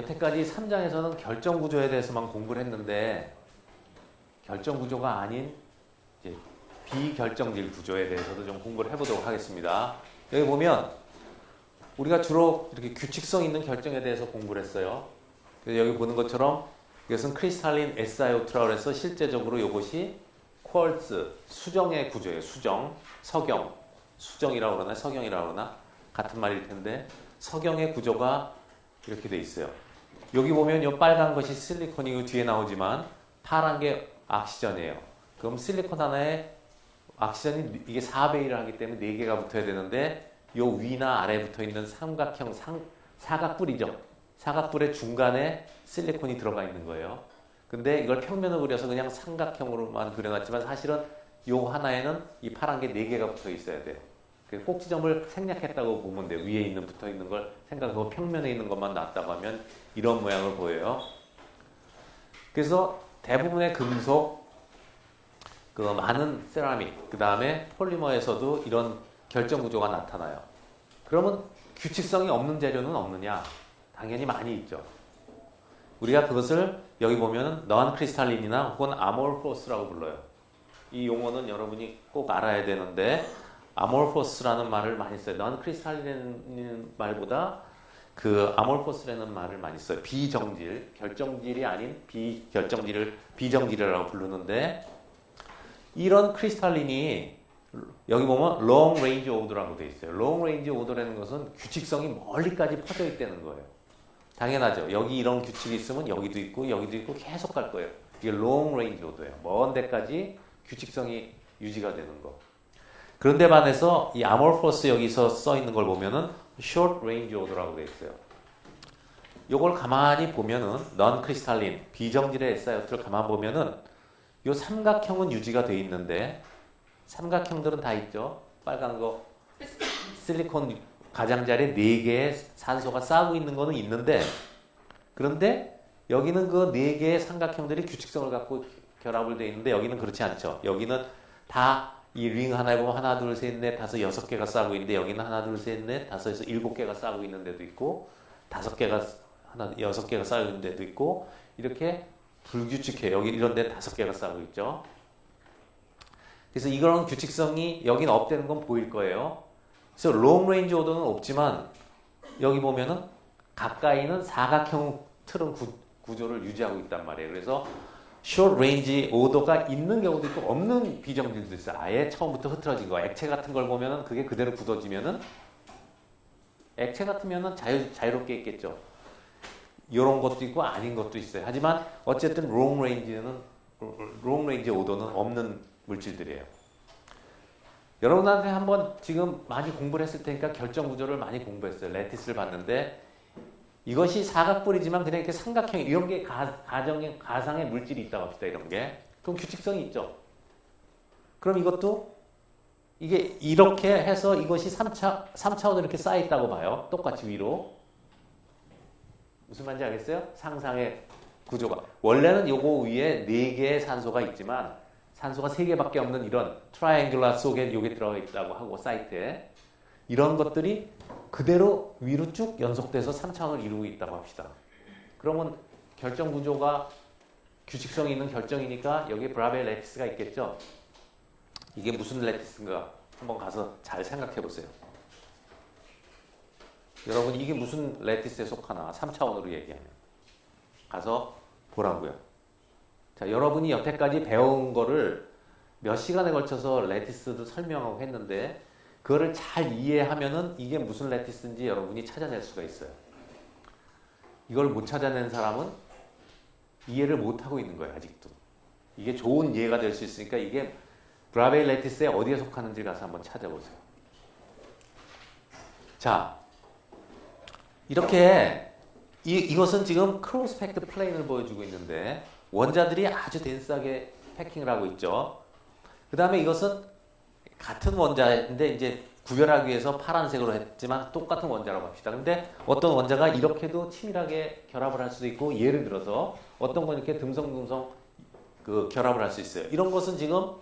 여태까지 3장에서는 결정 구조에 대해서만 공부를 했는데 결정 구조가 아닌 이제 비결정질 구조에 대해서도 좀 공부를 해보도록 하겠습니다. 여기 보면 우리가 주로 이렇게 규칙성 있는 결정에 대해서 공부를 했어요. 그래서 여기 보는 것처럼 이것은 크리스탈린 SiO2라고 해서 실제적으로 이것이 쿼르츠, 수정의 구조예요. 수정, 석영, 수정이라고 그러나 석영이라고 그러나 같은 말일 텐데 석영의 구조가 이렇게 돼 있어요. 여기 보면 이 빨간 것이 실리콘이고 뒤에 나오지만 파란 게 악시전이에요. 그럼 실리콘 하나에 악시전이 이게 4배율을 하기 때문에 4개가 붙어야 되는데 요 위나 아래에 붙어 있는 삼각형 사각뿔이죠. 사각뿔의 중간에 실리콘이 들어가 있는 거예요. 근데 이걸 평면을 그려서 그냥 삼각형으로만 그려놨지만 사실은 요 하나에는 이 파란 게 4개가 붙어 있어야 돼요. 그 꼭지점을 생략했다고 보면 돼요. 위에 있는 붙어 있는 걸 생각하고 평면에 있는 것만 놨다고 하면 이런 모양을 보여요. 그래서 대부분의 금속, 그 많은 세라믹, 그 다음에 폴리머에서도 이런 결정 구조가 나타나요. 그러면 규칙성이 없는 재료는 없느냐? 당연히 많이 있죠. 우리가 그것을 여기 보면 너한 크리스탈린이나 혹은 아모르포스라고 불러요. 이 용어는 여러분이 꼭 알아야 되는데 아모르포스라는 말을 많이 써요. 너한 크리스탈린이라는 말보다 그 아모르포스라는 말을 많이 써요. 비정질, 결정질이 아닌 비정질이라고 부르는데 이런 크리스탈린이 여기 보면 long range order라고 되어 있어요. long range order라는 것은 규칙성이 멀리까지 퍼져 있다는 거예요. 당연하죠. 여기 이런 규칙이 있으면 여기도 있고 계속 갈 거예요. 이게 long range order예요. 먼 데까지 규칙성이 유지가 되는 거. 그런데 반해서 이 아모르포스 여기서 써 있는 걸 보면은 short range order라고 되어 있어요. 요걸 가만히 보면은 non crystalline 비정질의 SiO2를 가만 보면은 요 삼각형은 유지가 되어 있는데 삼각형들은 다 있죠. 빨간 거 실리콘 가장자리에 4개의 산소가 쌓고 있는 거는 있는데 그런데 여기는 그 4개의 삼각형들이 규칙성을 갖고 결합을 되어 있는데 여기는 그렇지 않죠. 여기는 다 이 링 하나에 보면 하나, 둘, 셋, 넷, 다섯, 6개가 쌓고 있는데 여기는 하나, 둘, 셋, 넷, 다섯에서 7개가 쌓고 있는 데도 있고 5개가 하나, 6개가 쌓고 있는 데도 있고 이렇게 불규칙해요. 여기 이런 데 5개가 쌓고 있죠. 그래서 이런 규칙성이 여기는 없다는 건 보일 거예요. 그래서 롱 레인지 오더는 없지만 여기 보면은 가까이는 사각형 틀은 구조를 유지하고 있단 말이에요. 그래서 숏 레인지 오더가 있는 경우도 있고 없는 비정질도 있어요. 아예 처음부터 흐트러진 거. 액체 같은 걸 보면은 그게 그대로 굳어지면은 액체 같으면은 자유롭게 있겠죠. 이런 것도 있고 아닌 것도 있어요. 하지만 어쨌든 롱 레인지 오더는 없는 물질들이에요. 여러분한테 한번 지금 많이 공부를 했을 테니까 결정 구조를 많이 공부했어요. 레티스를 봤는데 이것이 사각뿔이지만 그냥 이렇게 삼각형 이런 게 가상의 물질이 있다고 합시다. 이런 게. 그럼 규칙성이 있죠. 그럼 이것도 이게 이렇게 해서 이것이 3차원으로 이렇게 쌓여있다고 봐요. 똑같이 위로. 무슨 말인지 알겠어요? 상상의 구조가. 원래는 요거 위에 4개의 산소가 있지만 산소가 3개밖에 없는 이런 트라이앵글라 속에 요게 들어가 있다고 하고 사이트에 이런 것들이 그대로 위로 쭉 연속돼서 3차원을 이루고 있다고 합시다. 그러면 결정 구조가 규칙성이 있는 결정이니까 여기에 브라베 레티스가 있겠죠? 이게 무슨 레티스인가 한번 가서 잘 생각해 보세요. 여러분 이게 무슨 레티스에 속하나 3차원으로 얘기하면 가서 보라고요. 자, 여러분이 여태까지 배운 거를 몇 시간에 걸쳐서 레티스도 설명하고 했는데 그거를 잘 이해하면은 이게 무슨 레티스인지 여러분이 찾아낼 수가 있어요. 이걸 못 찾아낸 사람은 이해를 못하고 있는 거예요. 아직도. 이게 좋은 이해가 될 수 있으니까 이게 브라베이 레티스에 어디에 속하는지 가서 한번 찾아보세요. 자, 이렇게 이것은 지금 크로스팩트 플레인을 보여주고 있는데 원자들이 아주 덴스하게 패킹을 하고 있죠. 그 다음에 이것은 같은 원자인데 이제 구별하기 위해서 파란색으로 했지만 똑같은 원자라고 합시다. 근데 어떤 원자가 이렇게도 치밀하게 결합을 할 수도 있고 예를 들어서 어떤 건 이렇게 듬성듬성 그 결합을 할 수 있어요. 이런 것은 지금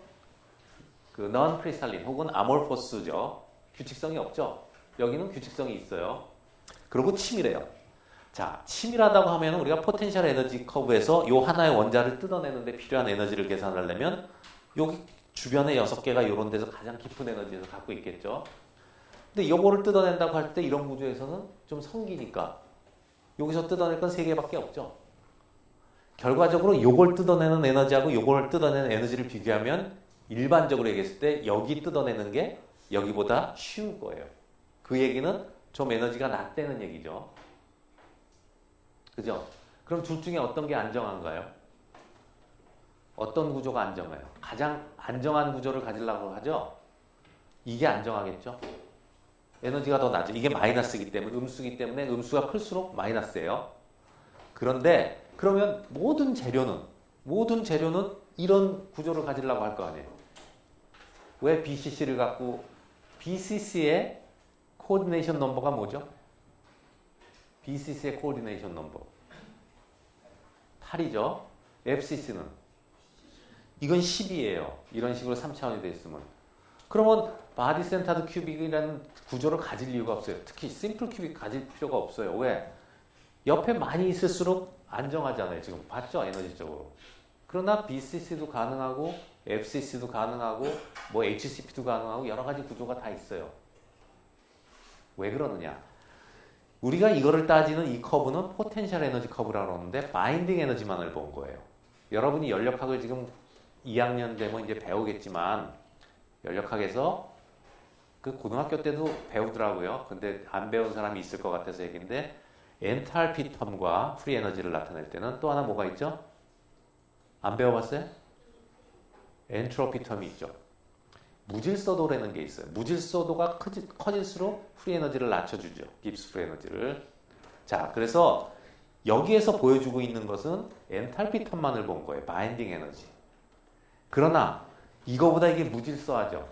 그 non crystalline 혹은 amorphous죠. 규칙성이 없죠. 여기는 규칙성이 있어요. 그리고 치밀해요. 자, 치밀하다고 하면 우리가 포텐셜 에너지 커브에서 요 하나의 원자를 뜯어내는데 필요한 에너지를 계산하려면 여기 주변에 6개가 이런 데서 가장 깊은 에너지에서 갖고 있겠죠. 근데 요거를 뜯어낸다고 할 때 이런 구조에서는 좀 성기니까 여기서 뜯어낼 건 3개밖에 없죠. 결과적으로 요걸 뜯어내는 에너지하고 요걸 뜯어내는 에너지를 비교하면 일반적으로 얘기했을 때 여기 뜯어내는 게 여기보다 쉬운 거예요. 그 얘기는 좀 에너지가 낮다는 얘기죠. 그죠? 그럼 둘 중에 어떤 게 안정한가요? 어떤 구조가 안정해요? 가장 안정한 구조를 가지려고 하죠? 이게 안정하겠죠? 에너지가 더 낮죠. 이게 마이너스이기 때문에, 음수이기 때문에 음수가 클수록 마이너스예요. 그런데 그러면 모든 재료는 이런 구조를 가지려고 할 거 아니에요. 왜 BCC를 갖고 BCC의 코디네이션 넘버가 뭐죠? BCC의 코디네이션 넘버 8이죠. FCC는 이건 10이에요. 이런 식으로 3차원이 돼 있으면. 그러면 바디 센터드 큐빅이라는 구조를 가질 이유가 없어요. 특히 심플 큐빅 가질 필요가 없어요. 왜? 옆에 많이 있을수록 안정하잖아요. 지금 봤죠? 에너지적으로. 그러나 BCC도 가능하고 FCC도 가능하고 뭐 HCP도 가능하고 여러 가지 구조가 다 있어요. 왜 그러느냐? 우리가 이거를 따지는 이 커브는 포텐셜 에너지 커브라고 하는데 바인딩 에너지만을 본 거예요. 여러분이 연력학을 지금 2학년 되면 이제 배우겠지만 연력학에서 그 고등학교 때도 배우더라고요. 근데 안 배운 사람이 있을 것 같아서 얘기인데 엔탈피 텀과 프리 에너지를 나타낼 때는 또 하나 뭐가 있죠? 안 배워봤어요? 엔트로피 텀이 있죠. 무질서도라는 게 있어요. 무질서도가 커질수록 프리 에너지를 낮춰주죠. 깁스 프리 에너지를. 자, 그래서 여기에서 보여주고 있는 것은 엔탈피 텀만을 본 거예요. 바인딩 에너지. 그러나 이거보다 이게 무질서하죠.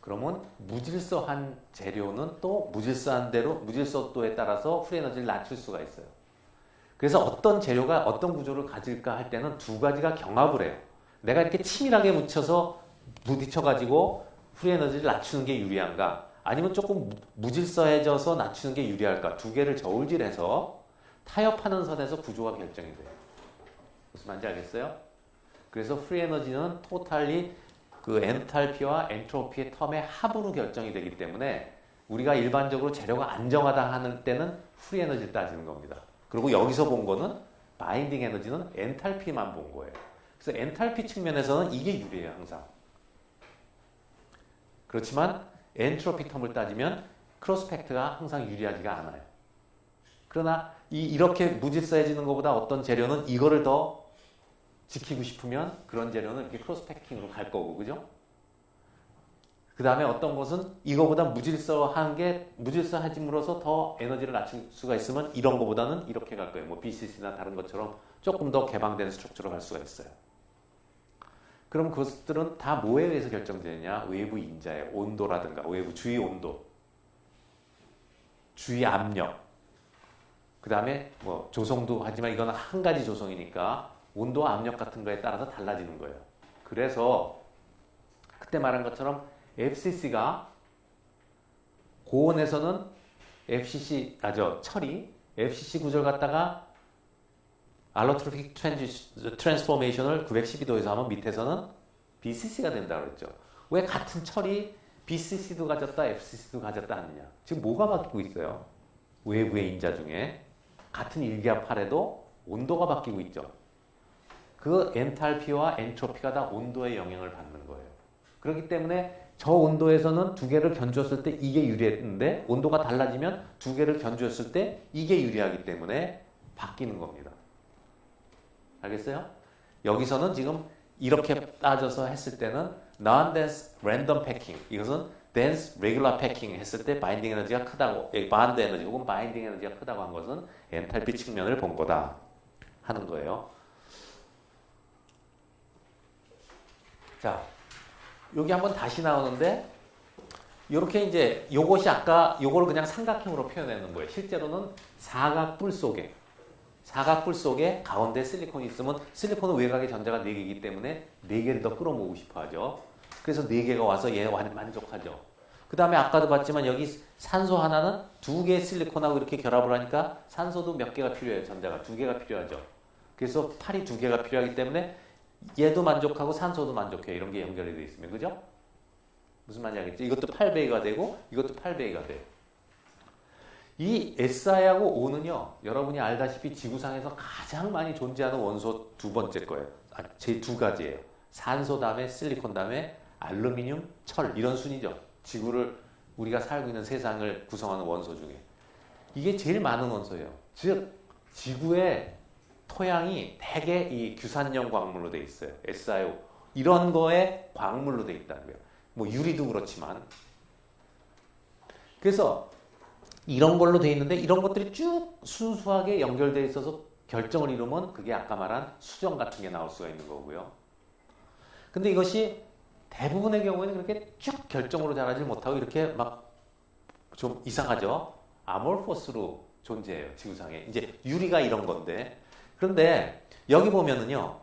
그러면 무질서한 재료는 또 무질서한 대로 무질서도에 따라서 프리 에너지를 낮출 수가 있어요. 그래서 어떤 재료가 어떤 구조를 가질까 할 때는 두 가지가 경합을 해요. 내가 이렇게 치밀하게 묻혀서 부딪혀가지고 프리 에너지를 낮추는 게 유리한가? 아니면 조금 무질서해져서 낮추는 게 유리할까? 두 개를 저울질해서 타협하는 선에서 구조가 결정이 돼요. 무슨 말인지 알겠어요? 그래서 프리 에너지는 토탈리 그 엔탈피와 엔트로피의 텀의 합으로 결정이 되기 때문에 우리가 일반적으로 재료가 안정하다 하는 때는 프리 에너지를 따지는 겁니다. 그리고 여기서 본 거는 바인딩 에너지는 엔탈피만 본 거예요. 그래서 엔탈피 측면에서는 이게 유리해요, 항상. 그렇지만 엔트로피 텀을 따지면 크로스펙트가 항상 유리하지가 않아요. 그러나 이렇게 무질서해지는 것보다 어떤 재료는 이거를 더 지키고 싶으면 그런 재료는 이렇게 크로스패킹으로 갈 거고, 그죠? 그 다음에 어떤 것은 이거보다 무질서해짐으로써 더 에너지를 낮출 수가 있으면 이런 거보다는 이렇게 갈 거예요. 뭐 BCC나 다른 것처럼 조금 더 개방된 스트럭처로 갈 수가 있어요. 그럼 그것들은 다 뭐에 의해서 결정되느냐? 외부 인자의 온도라든가 외부 주위 온도, 주위 압력, 그 다음에 뭐 조성도 하지만 이건 한 가지 조성이니까 온도와 압력 같은 거에 따라서 달라지는 거예요. 그래서 그때 말한 것처럼 FCC가 고온에서는 처리 FCC 구조를 갖다가 알로트로픽 트랜스포메이션을 912도에서 하면 밑에서는 BCC가 된다고 그랬죠. 왜 같은 철이 BCC도 가졌다 FCC도 가졌다 하느냐? 지금 뭐가 바뀌고 있어요? 외부의 인자 중에 같은 일기압팔에도 온도가 바뀌고 있죠. 그 엔탈피와 엔트로피가 다 온도의 영향을 받는 거예요. 그렇기 때문에 저 온도에서는 두 개를 견주었을 때 이게 유리했는데 온도가 달라지면 두 개를 견주었을 때 이게 유리하기 때문에 바뀌는 겁니다. 알겠어요? 여기서는 지금 이렇게 따져서 했을 때는 non-dense random packing, 이것은 dense regular packing 했을 때 바인딩 에너지가 크다고, 바인드 에너지 혹은 바인딩 에너지가 크다고 한 것은 엔탈피 측면을 본 거다 하는 거예요. 자, 여기 한번 다시 나오는데 이렇게 이제 요것이 아까 요걸 그냥 삼각형으로 표현하는 거예요. 실제로는 사각뿔 속에 가운데 실리콘이 있으면 실리콘은 외곽에 전자가 4개이기 때문에 4개를 더 끌어모으고 싶어 하죠. 그래서 4개가 와서 얘 만족하죠. 그 다음에 아까도 봤지만 여기 산소 하나는 두 개의 실리콘하고 이렇게 결합을 하니까 산소도 몇 개가 필요해요. 전자가 두 개가 필요하죠. 그래서 팔이 두 개가 필요하기 때문에 얘도 만족하고 산소도 만족해요. 이런 게 연결이 되어 있으면. 그죠? 무슨 말인지 알겠지? 이것도 8배가 되고 이것도 8배가 돼요. 이 Si하고 O는요. 여러분이 알다시피 지구상에서 가장 많이 존재하는 원소 두 번째 거예요. 제 두 가지예요. 산소 다음에 실리콘 다음에 알루미늄, 철 이런 순이죠. 지구를 우리가 살고 있는 세상을 구성하는 원소 중에. 이게 제일 많은 원소예요. 즉 지구의 토양이 대개 이 규산형 광물로 돼 있어요. SiO 이런 거에 광물로 돼 있다는 거예요. 뭐 유리도 그렇지만. 그래서 이런 걸로 돼 있는데 이런 것들이 쭉 순수하게 연결돼 있어서 결정을 이루면 그게 아까 말한 수정 같은 게 나올 수가 있는 거고요. 근데 이것이 대부분의 경우에는 그렇게 쭉 결정으로 자라지 못하고 이렇게 막 좀 이상하죠. 아몰포스로 존재해요. 지구상에. 이제 유리가 이런 건데. 그런데 여기 보면은요.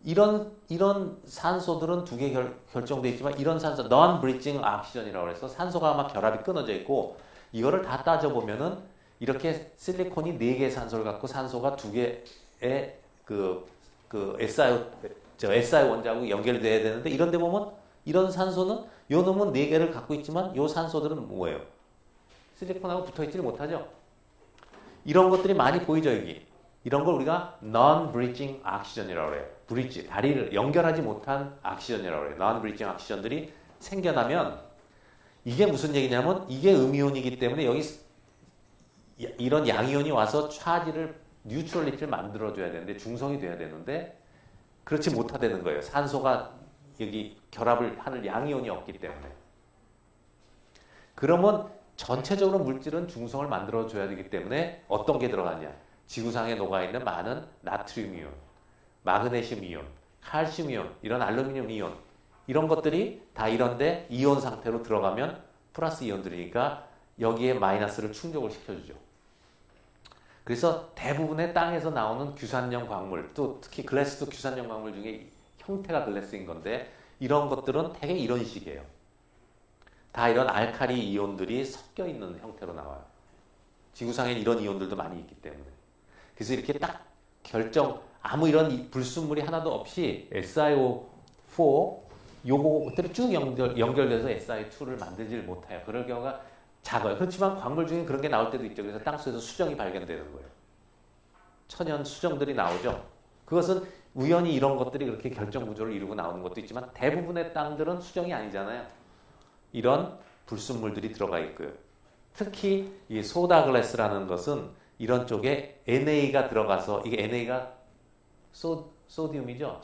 이런 산소들은 두 개 결정되어 있지만 이런 산소 non-bridging oxygen이라고 해서 산소가 아마 결합이 끊어져 있고 이거를 다 따져보면은 이렇게 실리콘이 4개의 산소를 갖고 산소가 2개의 SI 원자하고 연결돼야 되는데 이런 데 보면 이런 산소는 요 놈은 4개를 갖고 있지만 요 산소들은 뭐예요? 실리콘하고 붙어있지를 못하죠. 이런 것들이 많이 보이죠, 여기. 이런 걸 우리가 non-bridging oxygen이라고 해요. 브릿지, 다리를 연결하지 못한 oxygen이라고 해요. non-bridging oxygen들이 생겨나면 이게 무슨 얘기냐면 이게 음이온이기 때문에 여기 이런 양이온이 와서 차지를 뉴트럴리티를 만들어줘야 되는데 중성이 돼야 되는데 그렇지 못하다는 거예요. 산소가 여기 결합을 하는 양이온이 없기 때문에. 그러면 전체적으로 물질은 중성을 만들어줘야 되기 때문에 어떤 게 들어가냐. 지구상에 녹아있는 많은 나트륨 이온, 마그네슘 이온, 칼슘 이온, 이런 알루미늄 이온 이런 것들이 다 이런데 이온 상태로 들어가면 플러스 이온들이니까 여기에 마이너스를 충족을 시켜주죠. 그래서 대부분의 땅에서 나오는 규산형 광물, 또 특히 글래스도 규산형 광물 중에 형태가 글래스인 건데 이런 것들은 되게 이런 식이에요. 다 이런 알칼리 이온들이 섞여 있는 형태로 나와요. 지구상에 이런 이온들도 많이 있기 때문에. 그래서 이렇게 딱 아무 이런 불순물이 하나도 없이 SiO4 요거들이 쭉 연결돼서 SI2를 만들지를 못해요. 그럴 경우가 작아요. 그렇지만 광물 중에 그런 게 나올 때도 있죠. 그래서 땅속에서 수정이 발견되는 거예요. 천연 수정들이 나오죠. 그것은 우연히 이런 것들이 그렇게 결정 구조를 이루고 나오는 것도 있지만 대부분의 땅들은 수정이 아니잖아요. 이런 불순물들이 들어가 있고요. 특히 이 소다 글래스라는 것은 이런 쪽에 NA가 들어가서 이게 NA가 소디움이죠.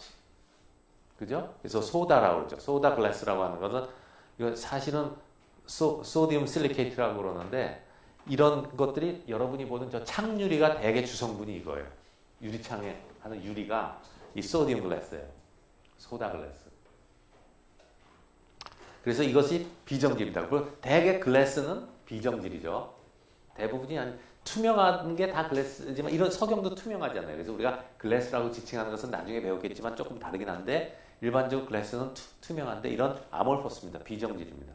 그죠? 그래서 소다라고 그러죠. 소다 글래스라고 하는 것은 이거 사실은 소디움 실리케이트라고 그러는데 이런 것들이 여러분이 보는 저 창유리가 대개 주성분이 이거예요. 유리창에 하는 유리가 이 소디움 글래스예요. 소다 글래스. 그래서 이것이 비정질이다. 그리고 대개 글래스는 비정질이죠. 대부분이 투명한 게 다 글래스지만 이런 석영도 투명하잖아요. 그래서 우리가 글래스라고 지칭하는 것은 나중에 배웠겠지만 조금 다르긴 한데 일반적으로 글래스는 투명한데 이런 아몰포스입니다. 비정질입니다.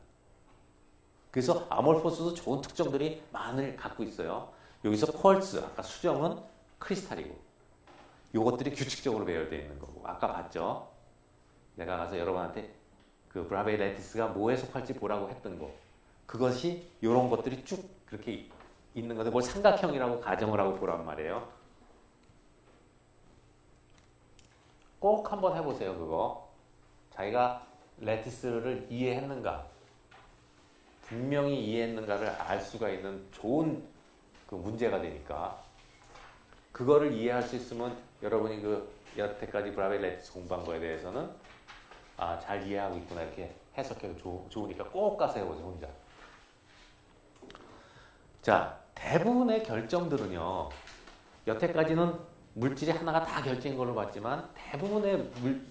그래서 아몰포스도 좋은 특성들이 많이 갖고 있어요. 여기서 쿼츠, 아까 수정은 크리스탈이고 요것들이 규칙적으로 배열되어 있는 거고 아까 봤죠? 내가 가서 여러분한테 그 브라베이 레티스가 뭐에 속할지 보라고 했던 거 그것이 이런 것들이 쭉 그렇게 있는 건데 뭘 삼각형이라고 가정을 하고 보란 말이에요. 꼭 한번 해보세요. 그거 자기가 레티스를 이해했는가 분명히 이해했는가를 알 수가 있는 좋은 그 문제가 되니까 그거를 이해할 수 있으면 여러분이 그 여태까지 브라베이 레티스 공부한 거에 대해서는 잘 이해하고 있구나 이렇게 해석해도 좋으니까 꼭 가서 해보세요. 혼자. 자, 대부분의 결정들은요. 여태까지는 물질이 하나가 다 결정인 걸로 봤지만 대부분의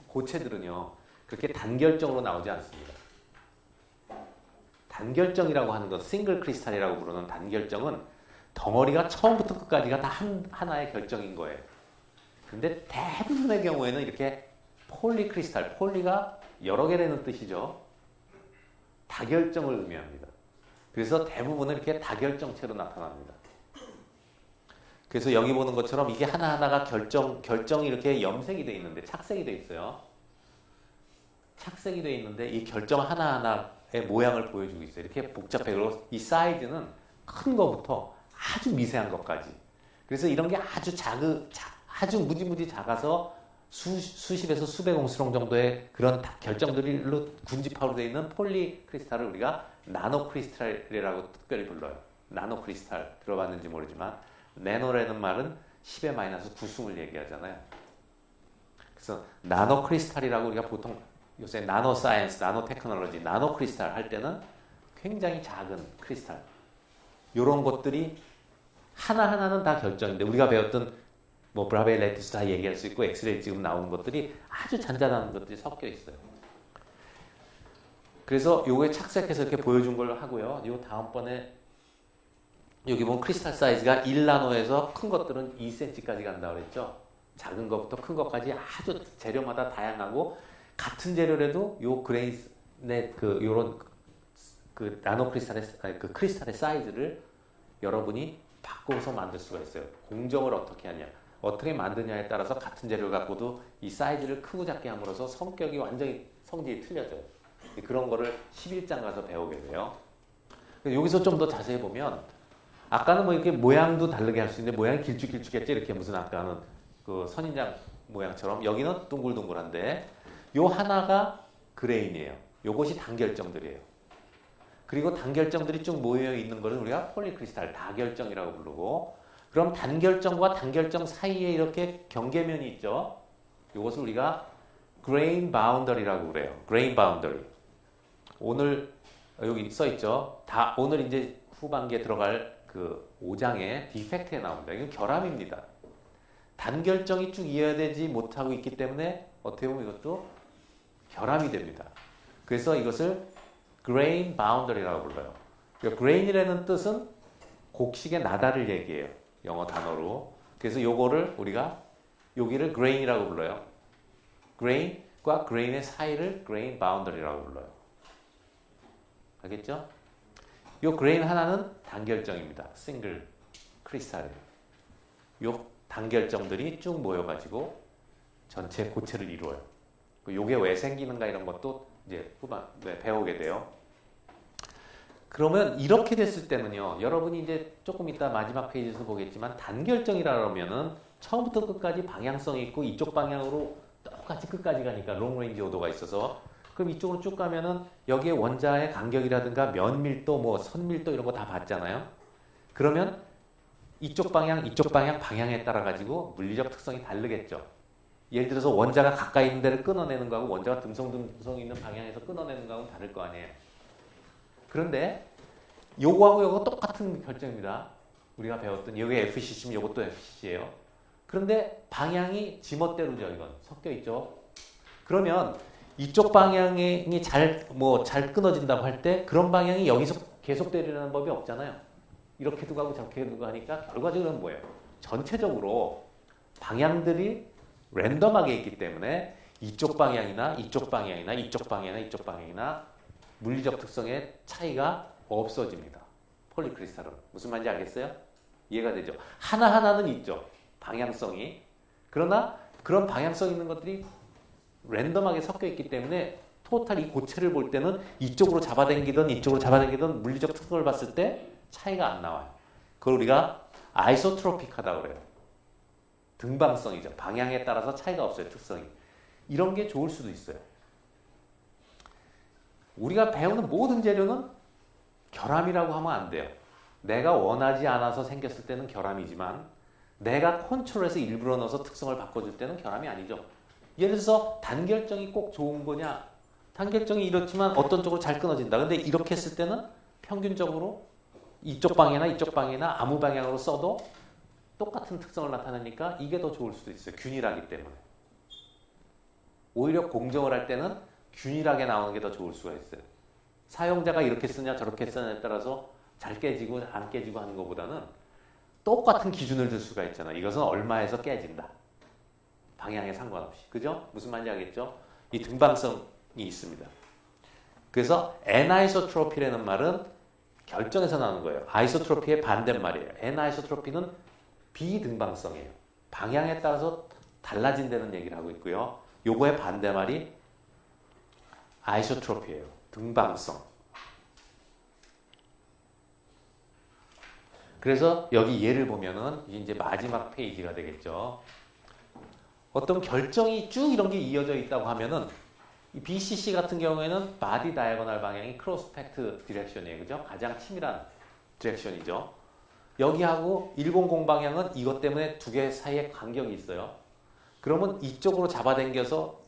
고체들은요. 그렇게 단결정으로 나오지 않습니다. 단결정이라고 하는 것, 싱글 크리스탈이라고 부르는 단결정은 덩어리가 처음부터 끝까지가 다 하나의 결정인 거예요. 근데 대부분의 경우에는 이렇게 폴리 크리스탈, 폴리가 여러 개라는 뜻이죠. 다결정을 의미합니다. 그래서 대부분은 이렇게 다결정체로 나타납니다. 그래서 여기 보는 것처럼 이게 하나하나가 결정이 이렇게 염색이 되어 있는데, 착색이 되어 있어요. 착색이 되어 있는데 이 결정 하나하나의 모양을 보여주고 있어요. 이렇게 복잡해. 그리고 이 사이즈는 큰 거부터 아주 미세한 것까지. 그래서 이런 게 아주 무지무지 작아서 수십에서 수백 옹스롱 정도의 그런 결정들로 군집합으로 되어 있는 폴리크리스탈을 우리가 나노크리스탈이라고 특별히 불러요. 나노크리스탈 들어봤는지 모르지만 나노라는 말은 10의 마이너스 9승을 얘기하잖아요. 그래서 나노크리스탈이라고 우리가 보통 요새 나노사이언스, 나노테크놀로지, 나노크리스탈 할 때는 굉장히 작은 크리스탈 이런 것들이 하나하나는 다 결정인데 우리가 배웠던 뭐 브라베 레티스 다 얘기할 수 있고 엑스레이 지금 나오는 것들이 아주 잔잔한 것들이 섞여 있어요. 그래서 요게 착색해서 이렇게 보여준 걸 하고요. 요 다음번에 여기 보면 크리스탈 사이즈가 1나노에서 큰 것들은 2cm까지 간다고 그랬죠. 작은 것부터 큰 것까지 아주 재료마다 다양하고 같은 재료라도 요 그레인의 요런 나노 크리스탈의 그 크리스탈의 사이즈를 여러분이 바꿔서 만들 수가 있어요. 공정을 어떻게 하냐, 어떻게 만드냐에 따라서 같은 재료를 갖고도 이 사이즈를 크고 작게 함으로써 성격이 완전히 성질이 틀려져요. 그런 거를 11장 가서 배우게 돼요. 여기서 좀 더 자세히 보면 아까는 뭐 이렇게 모양도 다르게 할 수 있는데 모양이 길쭉길쭉했죠. 이렇게 무슨 아까는 그 선인장 모양처럼 여기는 둥글둥글한데 요 하나가 그레인이에요. 요것이 단결정들이에요. 그리고 단결정들이 쭉 모여 있는 것을 우리가 폴리크리스탈 다결정이라고 부르고 그럼 단결정과 단결정 사이에 이렇게 경계면이 있죠. 요것을 우리가 grain boundary라고 그래요. grain boundary. 오늘 여기 써 있죠. 오늘 이제 후반기에 들어갈 그 5장의 디펙트에 나옵니다. 이건 결함입니다. 단결정이 쭉 이어되지 못하고 있기 때문에 어떻게 보면 이것도 결함이 됩니다. 그래서 이것을 grain boundary라고 불러요. 그러니까 grain이라는 뜻은 곡식의 나다를 얘기해요. 영어 단어로. 그래서 요거를 우리가 여기를 grain이라고 불러요. grain과 grain의 사이를 grain boundary라고 불러요. 알겠죠? 요 grain 하나는 단결정입니다. 싱글 크리스탈이에요. 요 단결정들이 쭉 모여가지고 전체 고체를 이루어요. 요게 왜 생기는가 이런 것도 이제 후반에 배우게 돼요. 그러면 이렇게 됐을 때는요, 여러분이 이제 조금 이따 마지막 페이지에서 보겠지만 단결정이라 그러면은 처음부터 끝까지 방향성이 있고 이쪽 방향으로 똑같이 끝까지 가니까 롱레인지 오도가 있어서 그럼 이쪽으로 쭉 가면은 여기에 원자의 간격이라든가 면밀도, 뭐 선밀도 이런 거 다 봤잖아요. 그러면 이쪽 방향, 방향에 따라 가지고 물리적 특성이 다르겠죠. 예를 들어서 원자가 가까이 있는 데를 끊어내는 거하고 원자가 듬성듬성 있는 방향에서 끊어내는 거하고는 다를 거 아니에요. 그런데 요거하고 요거 똑같은 결정입니다. 우리가 배웠던 요게 FCC면 요것도 FCC예요. 그런데 방향이 지멋대로죠. 이건 섞여 있죠. 그러면 이쪽 방향이 잘 끊어진다고 할 때 그런 방향이 여기서 계속 되리라는 법이 없잖아요. 이렇게도 가고 저렇게도 가니까 결과적으로 뭐예요? 전체적으로 방향들이 랜덤하게 있기 때문에 이쪽 방향이나 이쪽 방향이나 이쪽 방향이나 이쪽 방향이나 물리적 특성의 차이가 없어집니다. 폴리크리스탈은. 무슨 말인지 알겠어요? 이해가 되죠? 하나하나는 있죠. 방향성이. 그러나 그런 방향성 있는 것들이 랜덤하게 섞여 있기 때문에 토탈 이 고체를 볼 때는 이쪽으로 잡아당기든 이쪽으로 잡아당기든 물리적 특성을 봤을 때 차이가 안 나와요. 그걸 우리가 아이소트로픽하다고 그래요. 등방성이죠. 방향에 따라서 차이가 없어요. 특성이. 이런 게 좋을 수도 있어요. 우리가 배우는 모든 재료는 결함이라고 하면 안 돼요. 내가 원하지 않아서 생겼을 때는 결함이지만 내가 컨트롤해서 일부러 넣어서 특성을 바꿔줄 때는 결함이 아니죠. 예를 들어서 단결정이 꼭 좋은 거냐? 단결정이 이렇지만 어떤 쪽으로 잘 끊어진다. 근데 이렇게 했을 때는 평균적으로 이쪽 방향이나 이쪽 방향이나 아무 방향으로 써도 똑같은 특성을 나타내니까 이게 더 좋을 수도 있어요. 균일하기 때문에. 오히려 공정을 할 때는 균일하게 나오는 게 더 좋을 수가 있어요. 사용자가 이렇게 쓰냐 저렇게 쓰냐에 따라서 잘 깨지고 안 깨지고 하는 것보다는 똑같은 기준을 들 수가 있잖아요. 이것은 얼마에서 깨진다. 방향에 상관없이. 그죠? 무슨 말인지 알겠죠? 이 등방성이 있습니다. 그래서 애나이소트로피라는 말은 결정에서 나오는 거예요. 아이소트로피의 반대말이에요. N-아이소트로피는 비등방성이에요. 방향에 따라서 달라진다는 얘기를 하고 있고요. 요거의 반대말이 아이소트로피예요. 등방성. 그래서 여기 예를 보면은 이제 마지막 페이지가 되겠죠. 어떤 결정이 쭉 이런 게 이어져 있다고 하면은 이 BCC 같은 경우에는 바디 다이아고널 방향이 크로스펙트 디렉션이에요. 그죠? 가장 치밀한 디렉션이죠. 여기하고 100 방향은 이것 때문에 두 개 사이에 간격이 있어요. 그러면 이쪽으로 잡아당겨서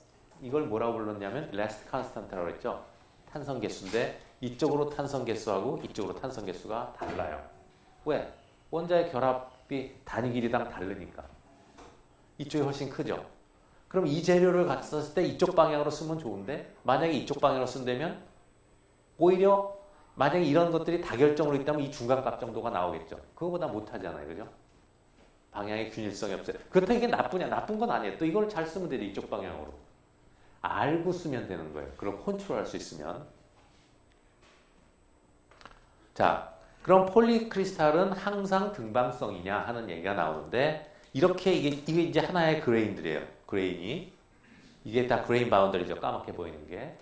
이걸 뭐라고 불렀냐면 레스트 컨스턴트라고 했죠. 탄성 개수인데 이쪽으로 탄성 개수하고 이쪽으로 탄성 개수가 달라요. 왜? 원자의 결합이 단위 길이당 다르니까. 이쪽이 훨씬 크죠. 그럼 이 재료를 같이 썼을 때 이쪽 방향으로 쓰면 좋은데 만약에 이쪽 방향으로 쓴다면 오히려 만약에 이런 것들이 다결정으로 있다면 이 중간값 정도가 나오겠죠. 그거보다 못하잖아요. 그죠? 방향의 균일성이 없어요. 그렇다고 이게 나쁘냐? 나쁜 건 아니에요. 또 이걸 잘 쓰면 되죠. 이쪽 방향으로. 알고 쓰면 되는 거예요. 그럼 컨트롤할 수 있으면. 자, 그럼 폴리크리스탈은 항상 등방성이냐 하는 얘기가 나오는데 이렇게 이게 이제 하나의 그레인들이에요. 그레인이. 이게 다 그레인 바운더리죠. 까맣게 보이는 게.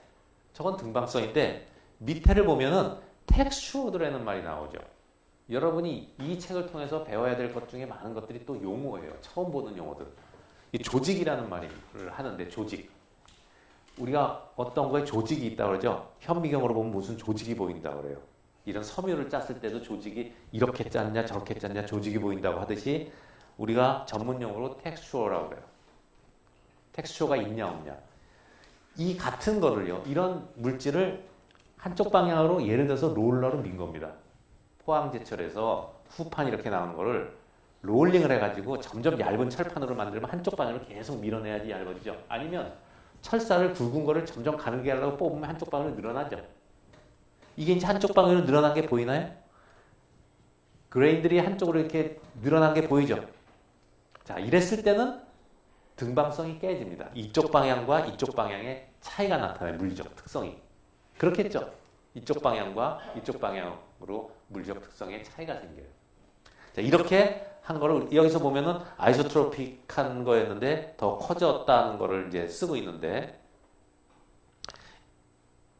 저건 등방성인데 밑에를 보면은 텍스처드라는 말이 나오죠. 여러분이 이 책을 통해서 배워야 될 것 중에 많은 것들이 또 용어예요. 처음 보는 용어들. 이 조직이라는 말을 하는데 조직. 우리가 어떤 거에 조직이 있다고 그러죠. 현미경으로 보면 무슨 조직이 보인다고 그래요. 이런 섬유를 짰을 때도 조직이 이렇게 짰냐 저렇게 짰냐 조직이 보인다고 하듯이 우리가 전문 용어로 텍스처라고 그래요. 텍스처가 있냐 없냐. 이 같은 거를요. 이런 물질을 한쪽 방향으로 예를 들어서 롤러로 민 겁니다. 포항제철에서 후판 이렇게 나오는 거를 롤링을 해가지고 점점 얇은 철판으로 만들면 한쪽 방향으로 계속 밀어내야지 얇아지죠. 아니면 철사를 굵은 거를 점점 가늘게 하려고 뽑으면 한쪽 방향으로 늘어나죠. 이게 이제 한쪽 방향으로 늘어난 게 보이나요? 그레인들이 한쪽으로 이렇게 늘어난 게 보이죠. 자, 이랬을 때는 등방성이 깨집니다. 이쪽 방향과 이쪽 방향의 차이가 나타나요. 물리적 특성이. 그렇겠죠. 이쪽 방향과 이쪽 방향으로 물리적 특성의 차이가 생겨요. 자, 이렇게 한 거를 여기서 보면은 아이소트로픽한 거였는데 더 커졌다는 거를 이제 쓰고 있는데,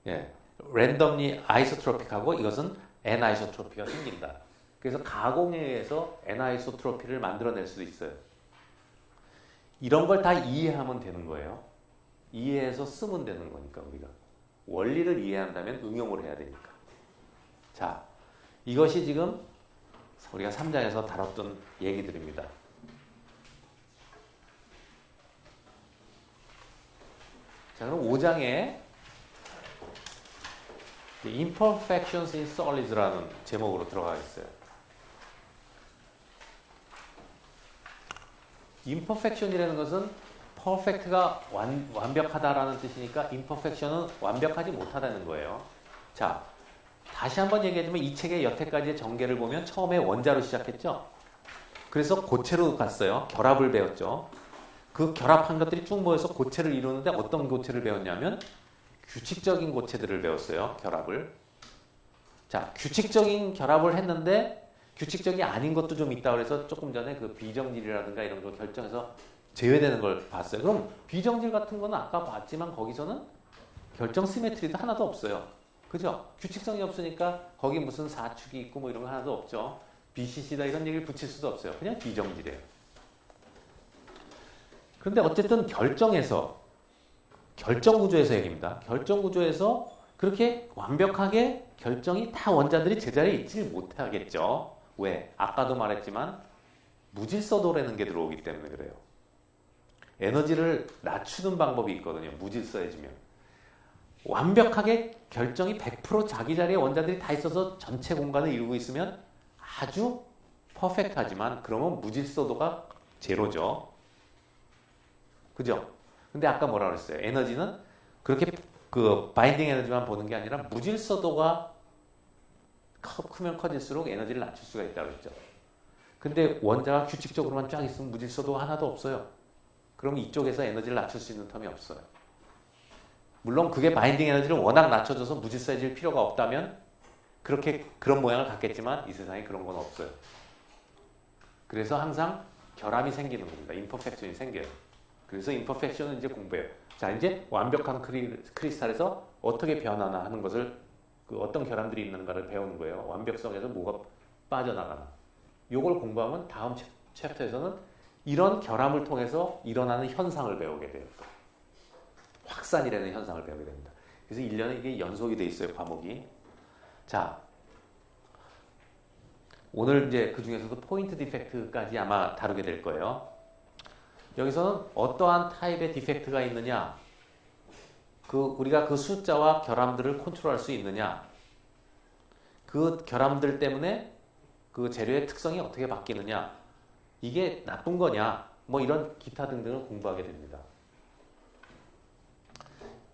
예, 랜덤리 아이소트로픽하고 이것은 N-아이소트로피가 생긴다. 그래서 가공에 의해서 N-아이소트로피를 만들어낼 수도 있어요. 이런 걸 다 이해하면 되는 거예요. 이해해서 쓰면 되는 거니까 우리가. 원리를 이해한다면 응용을 해야 되니까. 자, 이것이 지금 우리가 3장에서 다뤘던 얘기들입니다. 자, 그럼 5장에 Imperfections in Solids라는 제목으로 들어가겠어요. Imperfection이라는 것은 perfect가 완벽하다라는 뜻이니까 imperfection은 완벽하지 못하다는 거예요. 자, 다시 한번 얘기하자면 이 책의 여태까지의 전개를 보면 처음에 원자로 시작했죠. 그래서 고체로 갔어요. 결합을 배웠죠. 그 결합한 것들이 쭉 모여서 고체를 이루는데 어떤 고체를 배웠냐면 규칙적인 고체들을 배웠어요. 결합을. 자, 규칙적인 결합을 했는데 규칙적이 아닌 것도 좀 있다고 해서 조금 전에 그 비정질이라든가 이런 걸 결정해서 제외되는 걸 봤어요. 그럼 비정질 같은 거는 아까 봤지만 거기서는 결정 시메트리도 하나도 없어요. 그죠? 규칙성이 없으니까 거기 무슨 사축이 있고 뭐 이런 거 하나도 없죠. BCC다 이런 얘기를 붙일 수도 없어요. 그냥 비정질이에요. 그런데 어쨌든 결정에서 결정구조에서 얘기입니다. 결정구조에서 그렇게 완벽하게 결정이 다 원자들이 제자리에 있지 못하겠죠. 왜? 아까도 말했지만 무질서도라는 게 들어오기 때문에 그래요. 에너지를 낮추는 방법이 있거든요. 무질서해지면. 완벽하게 결정이 100% 자기 자리에 원자들이 다 있어서 전체 공간을 이루고 있으면 아주 퍼펙트하지만 그러면 무질서도가 제로죠. 그죠? 근데 아까 뭐라 그랬어요? 에너지는 그렇게 그 바인딩 에너지만 보는 게 아니라 무질서도가 크면 커질수록 에너지를 낮출 수가 있다고 했죠. 근데 원자가 규칙적으로만 쫙 있으면 무질서도가 하나도 없어요. 그럼 이쪽에서 에너지를 낮출 수 있는 텀이 없어요. 물론 그게 바인딩 에너지를 워낙 낮춰줘서 무질서해질 필요가 없다면 그런 모양을 갖겠지만 이 세상에 그런 건 없어요. 그래서 항상 결함이 생기는 겁니다. 임퍼펙션이 생겨요. 그래서 임퍼펙션은 이제 공부해요. 자, 이제 완벽한 크리스탈에서 어떻게 변하나 하는 것을 그 어떤 결함들이 있는가를 배우는 거예요. 완벽성에서 뭐가 빠져나가나. 요걸 공부하면 다음 챕터에서는 이런 결함을 통해서 일어나는 현상을 배우게 돼요. 확산이라는 현상을 배우게 됩니다. 그래서 1년에 이게 연속이 돼 있어요, 과목이. 자, 오늘 이제 그 중에서도 포인트 디펙트까지 아마 다루게 될 거예요. 여기서는 어떠한 타입의 디펙트가 있느냐, 우리가 그 숫자와 결함들을 컨트롤할 수 있느냐, 그 결함들 때문에 그 재료의 특성이 어떻게 바뀌느냐, 이게 나쁜 거냐, 뭐 이런 기타 등등을 공부하게 됩니다.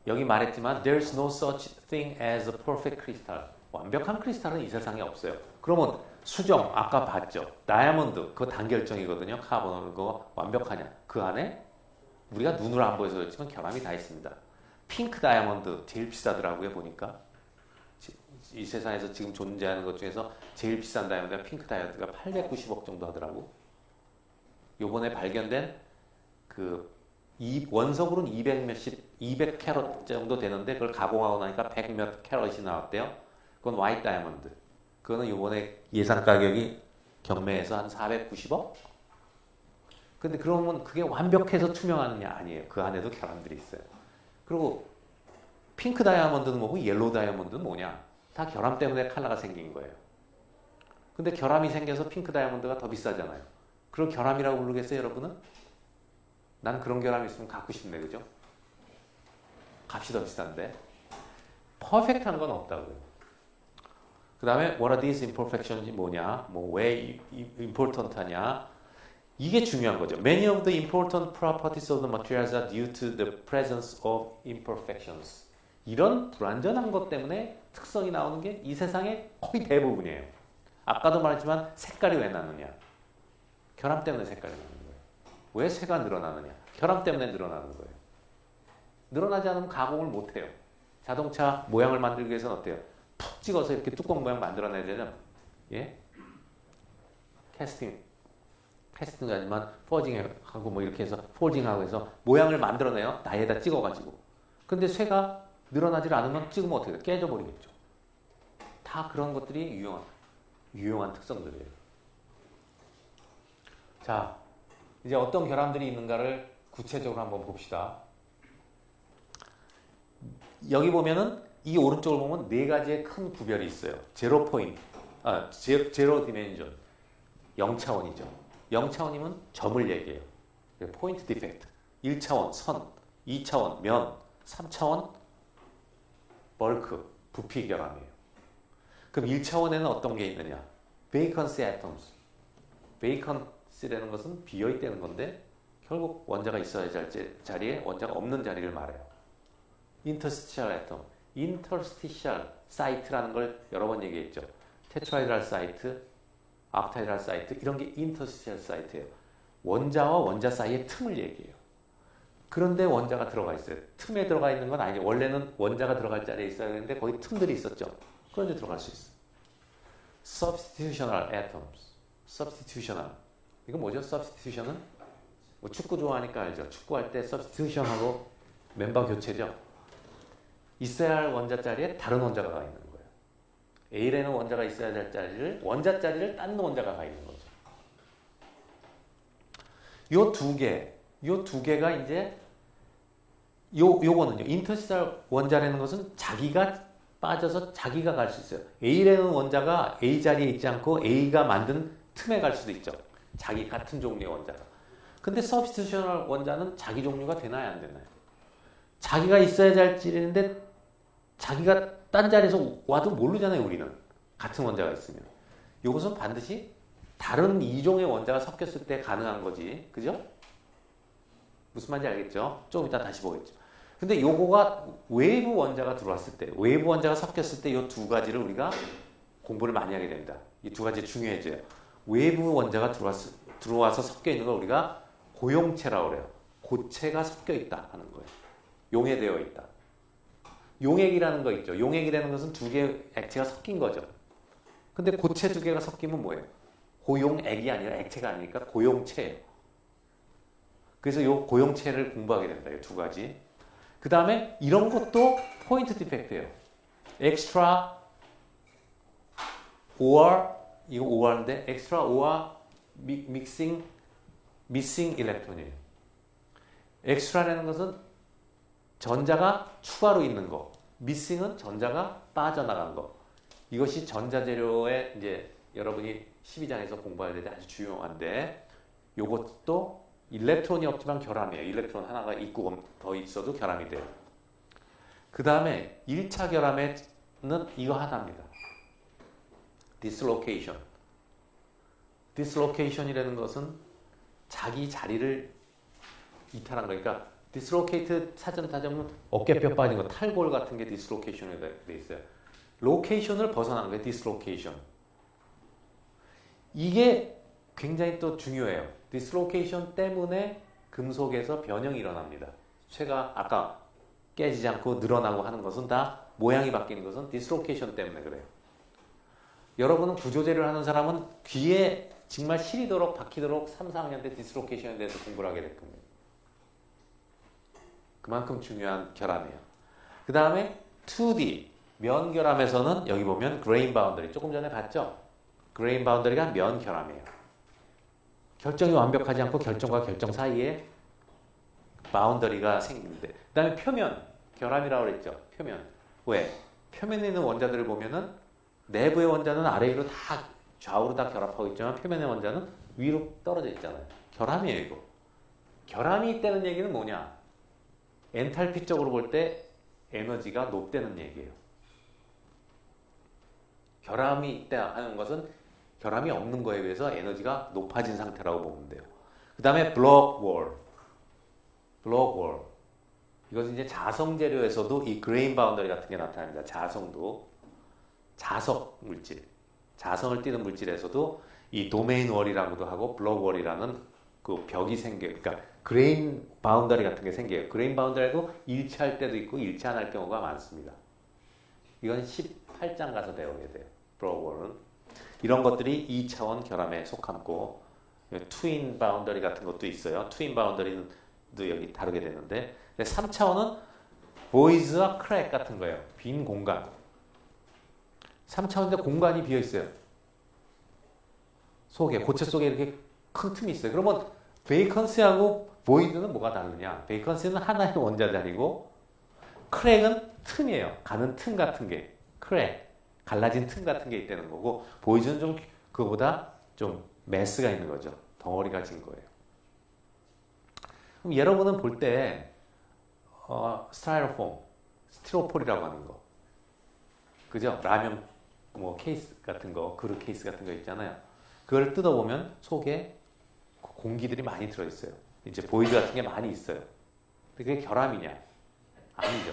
여기 말했지만 there's no such thing as a perfect crystal. 완벽한 크리스탈은 이 세상에 없어요. 그러면 수정, 아까 봤죠. 다이아몬드, 그거 단결정이거든요. 카본, 그거 완벽하냐. 그 안에 우리가 눈으로 안 보여서 그렇지만 결함이 다 있습니다. 핑크 다이아몬드 제일 비싸더라고요, 보니까. 이 세상에서 지금 존재하는 것 중에서 제일 비싼 다이아몬드가 핑크 다이아몬드가 890억 정도 하더라고. 요번에 발견된 원석으로는 200 캐럿 정도 되는데 그걸 가공하고 나니까 100 몇 캐럿이 나왔대요. 그건 화이트 다이아몬드. 그거는 요번에 예상 가격이 경매에서 한 490억? 근데 그러면 그게 완벽해서 투명하느냐? 아니에요. 그 안에도 결함들이 있어요. 그리고 핑크 다이아몬드는 뭐고 옐로우 다이아몬드는 뭐냐? 다 결함 때문에 컬러가 생긴 거예요. 근데 결함이 생겨서 핑크 다이아몬드가 더 비싸잖아요. 그걸 결함이라고 부르겠어요, 여러분은? 난 그런 결함이 있으면 갖고 싶네, 그죠? 값이 더 비싼데. 퍼펙트한 건 없다고요. 그 다음에 what are these imperfections이 뭐냐, 뭐 왜 important하냐, 이게 중요한 거죠. Many of the important properties of the materials are due to the presence of imperfections. 이런 불완전한 것 때문에 특성이 나오는 게 이 세상의 거의 대부분이에요. 아까도 말했지만 색깔이 왜 나느냐, 결함 때문에 색깔이 나는 거예요. 왜 새가 늘어나느냐, 결함 때문에 늘어나는 거예요. 늘어나지 않으면 가공을 못해요. 자동차 모양을 만들기 위해서는 어때요? 푹 찍어서 이렇게 뚜껑 모양 만들어내야 되잖아요. 예? 캐스팅도 아니지만 포징하고 뭐 이렇게 해서 폴딩하고 해서 모양을 만들어내요. 나에다 찍어가지고. 근데 쇠가 늘어나질 않으면 찍으면 어떻게 돼요? 깨져버리겠죠. 다 그런 것들이 유용한 특성들이에요. 자, 이제 어떤 결함들이 있는가를 구체적으로 한번 봅시다. 여기 보면은 이 오른쪽을 보면 네 가지의 큰 구별이 있어요. 제로 포인트, 제로 디멘전, 0차원이죠. 0차원이면 점을 얘기해요. 포인트 디펙트. 1차원 선, 2차원 면, 3차원 벌크, 부피 결함이에요. 그럼 1차원에는 어떤 게 있느냐? vacancy atoms. vacancy라는 것은 비어있다는 건데 결국 원자가 있어야 할 자리에 원자가 없는 자리를 말해요. interstitial atom. interstitial site라는 걸 여러 번 얘기했죠. 테트라이드랄 사이트, 옥타이드랄 사이트, 이런 게 interstitial site예요. 원자와 원자 사이의 틈을 얘기해요. 그런데 원자가 들어가 있어요. 틈에 들어가 있는 건 아니죠. 원래는 원자가 들어갈 자리에 있어야 되는데 거기 틈들이 있었죠. 그런데 들어갈 수 있어요. substitutional atoms. substitutional. 이거 뭐죠? substitution은? 뭐 축구 좋아하니까 알죠. 축구할 때 substitution하고 멤버 교체죠. 있어야 할 원자 자리에 다른 원자가 가 있는 거예요. A라는 원자가 있어야 될 자리를 원자 자리를 딴 원자가 가 있는 거죠. 요 두 개가 이제 요거는요. 인터스텔 원자라는 것은 자기가 빠져서 자기가 갈 수 있어요. A라는 원자가 A 자리에 있지 않고 A가 만든 틈에 갈 수도 있죠. 자기 같은 종류의 원자가. 근데 서브스티튜셔널 원자는 자기 종류가 되나요, 안 되나요? 자기가 있어야 될 자리인데 자기가 딴 자리에서 와도 모르잖아요, 우리는. 같은 원자가 있으면. 이것은 반드시 다른 이종의 원자가 섞였을 때 가능한 거지. 그죠? 무슨 말인지 알겠죠? 좀 이따 다시 보겠죠. 근데 요거가 외부 원자가 들어왔을 때, 외부 원자가 섞였을 때 이 두 가지를 우리가 공부를 많이 하게 됩니다. 이 두 가지 중요해져요. 외부 원자가 들어와서 섞여 있는 걸 우리가 고용체라고 그래요. 고체가 섞여 있다 하는 거예요. 용해되어 있다. 용액이라는 거 있죠. 용액이라는 것은 두 개의 액체가 섞인 거죠. 근데 고체 두 개가 섞이면 뭐예요? 고용액이 아니라 액체가 아니니까 고용체예요. 그래서 이 고용체를 공부하게 됩니다. 이 두 가지. 그 다음에 이런 것도 포인트 디펙트예요. extra or 이거 or인데 extra or missing electron이에요. extra라는 것은 전자가 추가로 있는 거, missing은 전자가 빠져나간 거. 이것이 전자재료에 이제 여러분이 12장에서 공부해야 될 때 아주 중요한데, 이것도 일렉트론이 없지만 결함이에요. 일렉트론 하나가 있고 더 있어도 결함이 돼요. 그 다음에 1차 결함에는 이거 하나입니다. dislocation. dislocation이라는 것은 자기 자리를 이탈한 거니까 dislocate 사전 타자면 어깨뼈 빠진 거, 탈골 같은 게 dislocation이 돼 있어요. location을 벗어난 거예요. dislocation. 이게 굉장히 또 중요해요. dislocation 때문에 금속에서 변형이 일어납니다. 쇠가 아까 깨지지 않고 늘어나고 하는 것은 다 모양이 바뀌는 것은 dislocation 때문에 그래요. 여러분은 구조재료를 하는 사람은 귀에 정말 시리도록 박히도록 3, 4학년 때 dislocation에 대해서 공부를 하게 될 겁니다. 그만큼 중요한 결함이에요. 그 다음에 2D 면결함에서는 여기 보면 grain boundary 조금 전에 봤죠? grain boundary가 면결함이에요. 결정이 완벽하지 않고 결정과 결정 사이에 바운더리가 생기는데, 그 다음에 표면 결함이라고 그랬죠. 표면. 왜? 표면에 있는 원자들을 보면은 내부의 원자는 아래 위로 다 좌우로 다 결합하고 있지만 표면의 원자는 위로 떨어져 있잖아요. 결함이에요, 이거. 결함이 있다는 얘기는 뭐냐? 엔탈피적으로 볼 때 에너지가 높다는 얘기예요. 결함이 있다 하는 것은 결함이 없는 거에 비해서 에너지가 높아진 상태라고 보면 돼요. 그 다음에 블록 월. 이것은 이제 자성 재료에서도 이 그레인 바운더리 같은 게 나타납니다. 자성도. 자석 물질. 자성을 띠는 물질에서도 이 도메인 월이라고도 하고 블록 월이라는 그 벽이 생겨요. 그러니까 그레인 바운더리 같은 게 생겨요. 그레인 바운더리도 일치할 때도 있고 일치 안 할 경우가 많습니다. 이건 18장 가서 배우게 돼요. 블록 월은. 이런 것들이 2차원 결함에 속하고 트윈 바운더리 같은 것도 있어요. 트윈 바운더리도 여기 다루게 되는데 3차원은 보이즈와 크랙 같은 거예요. 빈 공간. 3차원인데 공간이 비어 있어요. 속에, 고체 속에 이렇게 큰 틈이 있어요. 그러면 베이컨스하고 보이드는 뭐가 다르냐? 베이컨스는 하나의 원자단이고 크랙은 틈이에요. 가는 틈 같은 게 크랙. 갈라진 틈 같은 게 있다는 거고, 보이즈는 좀 그거보다 좀 매스가 있는 거죠. 덩어리가 진 거예요. 그럼 여러분은 볼 때 스타이로폼, 스티로폴이라고 하는 거, 그죠? 라면 뭐 케이스 같은 거, 그릇 케이스 같은 거 있잖아요. 그걸 뜯어보면 속에 공기들이 많이 들어있어요. 이제 보이드 같은 게 많이 있어요. 근데 그게 결함이냐? 아니죠.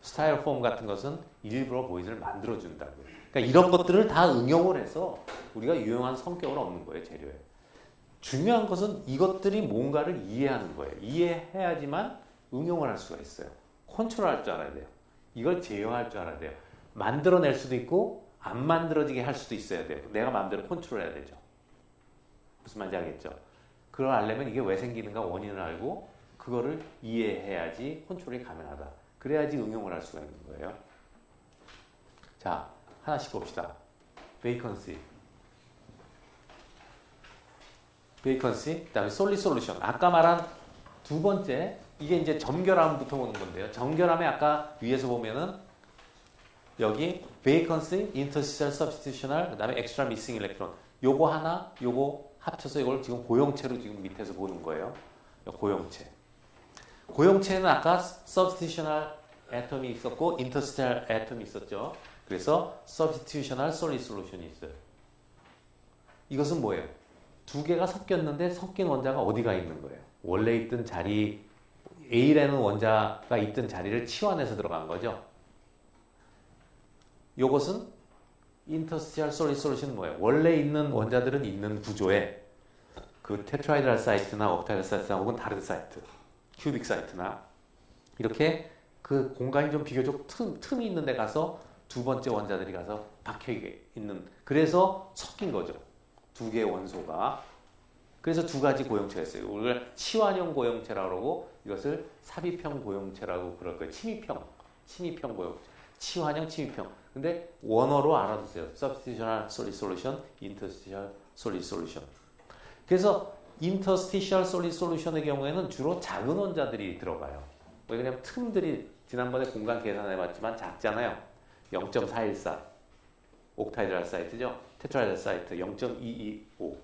스타이로폼 같은 것은 일부러 보이드를 만들어준다고요. 그러니까 이런 것들을 다 응용을 해서 우리가 유용한 성격을 얻는 거예요, 재료에. 중요한 것은 이것들이 뭔가를 이해하는 거예요. 이해해야지만 응용을 할 수가 있어요. 컨트롤할 줄 알아야 돼요. 이걸 제어할 줄 알아야 돼요. 만들어낼 수도 있고 안 만들어지게 할 수도 있어야 돼요. 내가 마음대로 컨트롤해야 되죠. 무슨 말인지 알겠죠? 그걸 알려면 이게 왜 생기는가 원인을 알고 그거를 이해해야지 컨트롤이 가능하다. 그래야지 응용을 할 수가 있는 거예요. 자, 하나씩 봅시다. 베이컨시, 그 다음에 솔리 솔루션. 아까 말한 두 번째, 이게 이제 점결함부터 오는 건데요. 점결함에 아까 위에서 보면은 여기 베이컨시, 인터스티셜 서브스티튜셔널, 그 다음에 엑스트라 미싱 일렉트론. 요거 하나, 요거 합쳐서 이걸 지금 고용체로 지금 밑에서 보는 거예요. 고용체. 고용체는 아까 substitutional atom이 있었고 interstitial atom이 있었죠. 그래서 substitutional solid solution이 있어요. 이것은 뭐예요? 두 개가 섞였는데 섞인 원자가 어디가 있는 거예요? 원래 있던 자리, A라는 원자가 있던 자리를 치환해서 들어간 거죠. 이것은 interstitial solid solution은 뭐예요? 원래 있는 원자들은 있는 구조에 그 테트라이드랄 사이트나 옥타이드 사이트나 혹은 다른 사이트, 큐빅 사이트나 이렇게 그 공간이 좀 비교적 틈이 있는 데 가서 두 번째 원자들이 가서 박혀 있는, 그래서 섞인 거죠. 두 개의 원소가. 그래서 두 가지 고용체가 있어요. 우리가 치환형 고용체라고 그러고 이것을 삽입형 고용체라고 그럴 거예요. 침입형 고용체. 치환형, 침입형. 근데 원어로 알아두세요. Substitutional solid solution, interstitial solid solution. 그래서 interstitial solid solution의 경우에는 주로 작은 원자들이 들어가요. 왜냐하면 틈들이 지난번에 공간 계산해봤지만 작잖아요. 0.414 옥타이드랄 사이트죠. 테트라이달 사이트 0.225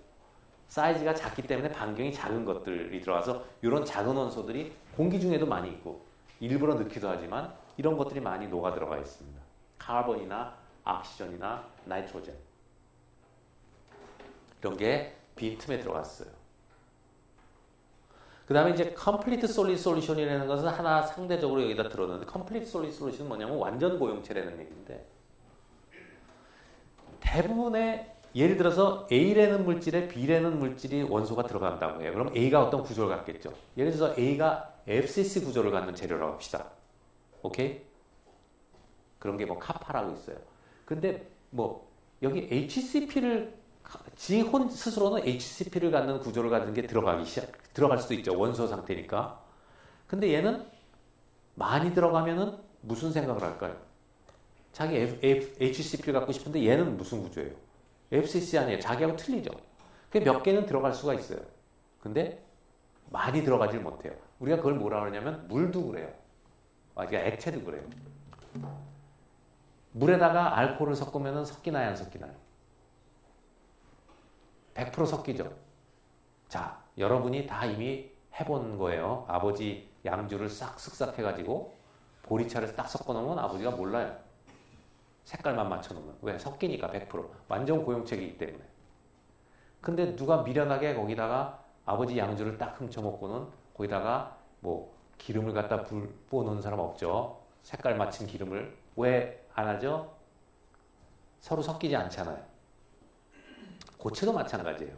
사이즈가 작기 때문에 반경이 작은 것들이 들어와서 이런 작은 원소들이 공기 중에도 많이 있고 일부러 넣기도 하지만 이런 것들이 많이 녹아 들어가 있습니다. 카본이나 옥시전이나 나이트로젠 이런 게 빈틈에 들어갔어요. 그 다음에 이제 complete solid solution이라는 것은 하나 상대적으로 여기다 들었는데 complete solid solution은 뭐냐면 완전 고용체라는 얘기인데 대부분의 예를 들어서 A라는 물질에 B라는 물질이 원소가 들어간다고 해요. 그럼 A가 어떤 구조를 갖겠죠? 예를 들어서 A가 FCC 구조를 갖는 재료라고 합시다. 오케이? 그런 게 뭐 카파라고 있어요. 근데 뭐 여기 HCP를 지 스스로는 HCP를 갖는 구조를 갖는 게 들어갈 수도 있죠. 원소 상태니까. 근데 얘는 많이 들어가면은 무슨 생각을 할까요? 자기 HCP를 갖고 싶은데 얘는 무슨 구조예요? FCC 아니에요. 자기하고 틀리죠. 몇 개는 들어갈 수가 있어요. 근데 많이 들어가질 못해요. 우리가 그걸 뭐라 그러냐면 물도 그래요. 그러니까 액체도 그래요. 물에다가 알코올을 섞으면 섞이나요? 안 섞이나요? 100% 섞이죠. 자, 여러분이 다 이미 해본 거예요. 아버지 양주를 싹 쓱싹해가지고 보리차를 딱 섞어놓으면 아버지가 몰라요. 색깔만 맞춰놓으면. 왜? 섞이니까 100%. 완전 고용체이기 때문에. 근데 누가 미련하게 거기다가 아버지 양주를 딱 훔쳐먹고는 거기다가 뭐 기름을 갖다 부어놓은 사람 없죠. 색깔 맞춘 기름을. 왜 안 하죠? 서로 섞이지 않잖아요. 고체도 마찬가지예요.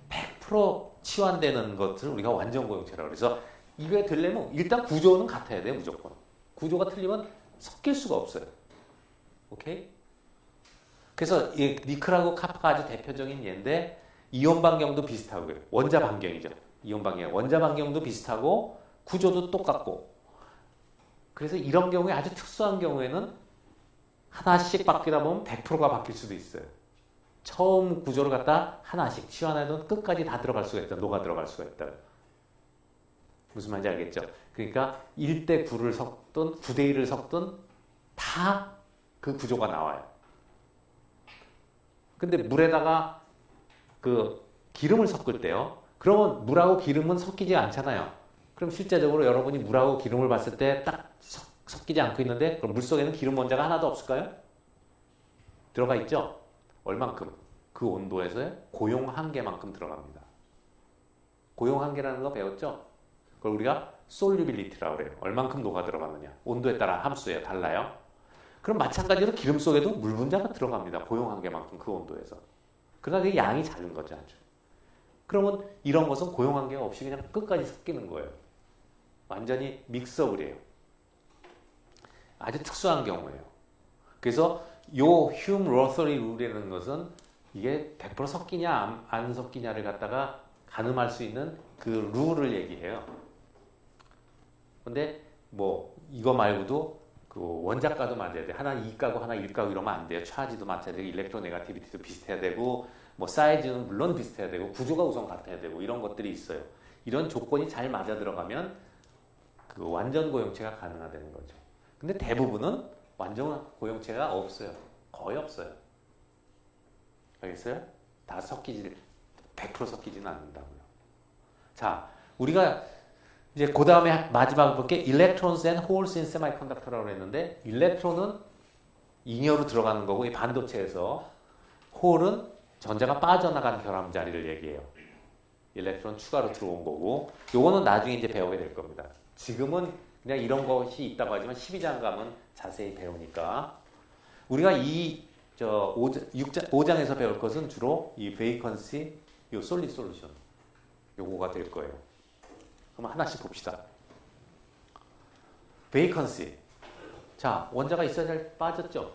100% 치환되는 것을 우리가 완전 고용체라고 그래서 이거에 되려면 일단 구조는 같아야 돼요. 무조건. 구조가 틀리면 섞일 수가 없어요. 오케이? 그래서 이 니켈하고 카파가 아주 대표적인 예인데 이온 반경도 비슷하고요. 원자 반경이죠. 이온 반경. 원자 반경도 비슷하고 구조도 똑같고. 그래서 이런 경우에 아주 특수한 경우에는 하나씩 바뀌다 보면 100%가 바뀔 수도 있어요. 처음 구조를 갖다 하나씩 치환해도 끝까지 다 들어갈 수가 있다. 녹아 들어갈 수가 있다. 무슨 말인지 알겠죠? 그러니까 1대 9를 섞든 9대 1을 섞든 다 그 구조가 나와요. 근데 물에다가 그 기름을 섞을 때요. 그러면 물하고 기름은 섞이지 않잖아요. 그럼 실제적으로 여러분이 물하고 기름을 봤을 때 딱 섞이지 않고 있는데 그럼 물속에는 기름 원자가 하나도 없을까요? 들어가 있죠? 얼만큼? 그 온도에서의 고용 한계만큼 들어갑니다. 고용 한계라는 거 배웠죠? 그걸 우리가 솔유빌리티라고 그래요. 얼만큼 녹아 들어가느냐. 온도에 따라 함수예요. 달라요. 그럼 마찬가지로 기름 속에도 물 분자가 들어갑니다. 고용 한계만큼 그 온도에서. 그러나 그 양이 작은 거죠. 아주. 그러면 이런 것은 고용 한계가 없이 그냥 끝까지 섞이는 거예요. 완전히 믹서블이에요. 아주 특수한 경우예요. 그래서 요 휴մ 로서리 룰이라는 것은 이게 100% 섞이냐 안 섞이냐를 갖다가 가늠할 수 있는 그 룰을 얘기해요. 근데 뭐 이거 말고도 그 원자가도 맞아야 돼. 하나 2가고 하나 1가고 이러면 안 돼요. 차지도 맞춰야 되고 일렉트로네가티비티도 비슷해야 되고 뭐 사이즈는 물론 비슷해야 되고 구조가 우선 같아야 되고 이런 것들이 있어요. 이런 조건이 잘 맞아 들어가면 그 완전 고용체가 가능하다는 거죠. 근데 대부분은 완전 고용체가 없어요. 거의 없어요. 알겠어요? 다 100% 섞이지는 않는다고요. 자, 우리가 이제 그 다음에 마지막으로 볼게 electrons and holes in semiconductor라고 했는데 일렉트론은 잉여로 들어가는 거고 이 반도체에서 홀은 전자가 빠져나간 결함 자리를 얘기해요. 일렉트론 추가로 들어온 거고 요거는 나중에 이제 배우게 될 겁니다. 지금은 그냥 이런 것이 있다고 하지만 12장 가면 자세히 배우니까 우리가 5장에서 배울 것은 주로 이 vacancy, 요 solid solution 요거가 될 거예요. 그럼 하나씩 봅시다. vacancy. 자, 원자가 있어야 될 빠졌죠?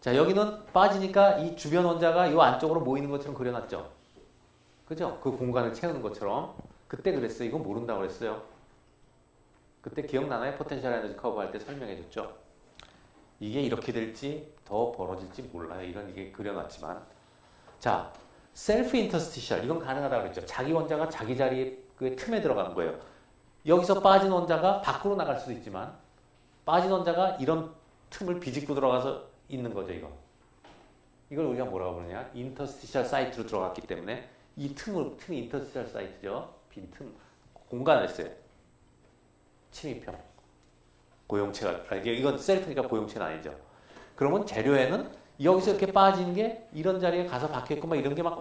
자, 여기는 빠지니까 이 주변 원자가 이 안쪽으로 모이는 것처럼 그려놨죠. 그죠? 그 공간을 채우는 것처럼. 그때 그랬어요. 이건 모른다고 그랬어요. 그때 기억나나요? 포텐셜 에너지 커브 할 때 설명해 줬죠. 이게 이렇게 될지 더 벌어질지 몰라요. 이런 이게 그려놨지만. 자, 셀프 인터스티셜. 이건 가능하다고 그랬죠. 자기 원자가 자기 자리에 그 틈에 들어가는 거예요. 여기서 빠진 원자가 밖으로 나갈 수도 있지만 빠진 원자가 이런 틈을 비집고 들어가서 있는 거죠. 이걸 우리가 뭐라고 부르냐? 인터스티셜 사이트로 들어갔기 때문에 이 틈이 인터스티셜 사이트죠. 빈 틈. 공간을 써요. 침입형. 고용체가, 이건 셀프니까 고용체는 아니죠. 그러면 재료에는 여기서 이렇게 빠지는 게 이런 자리에 가서 박혀있고 막 이런 게 막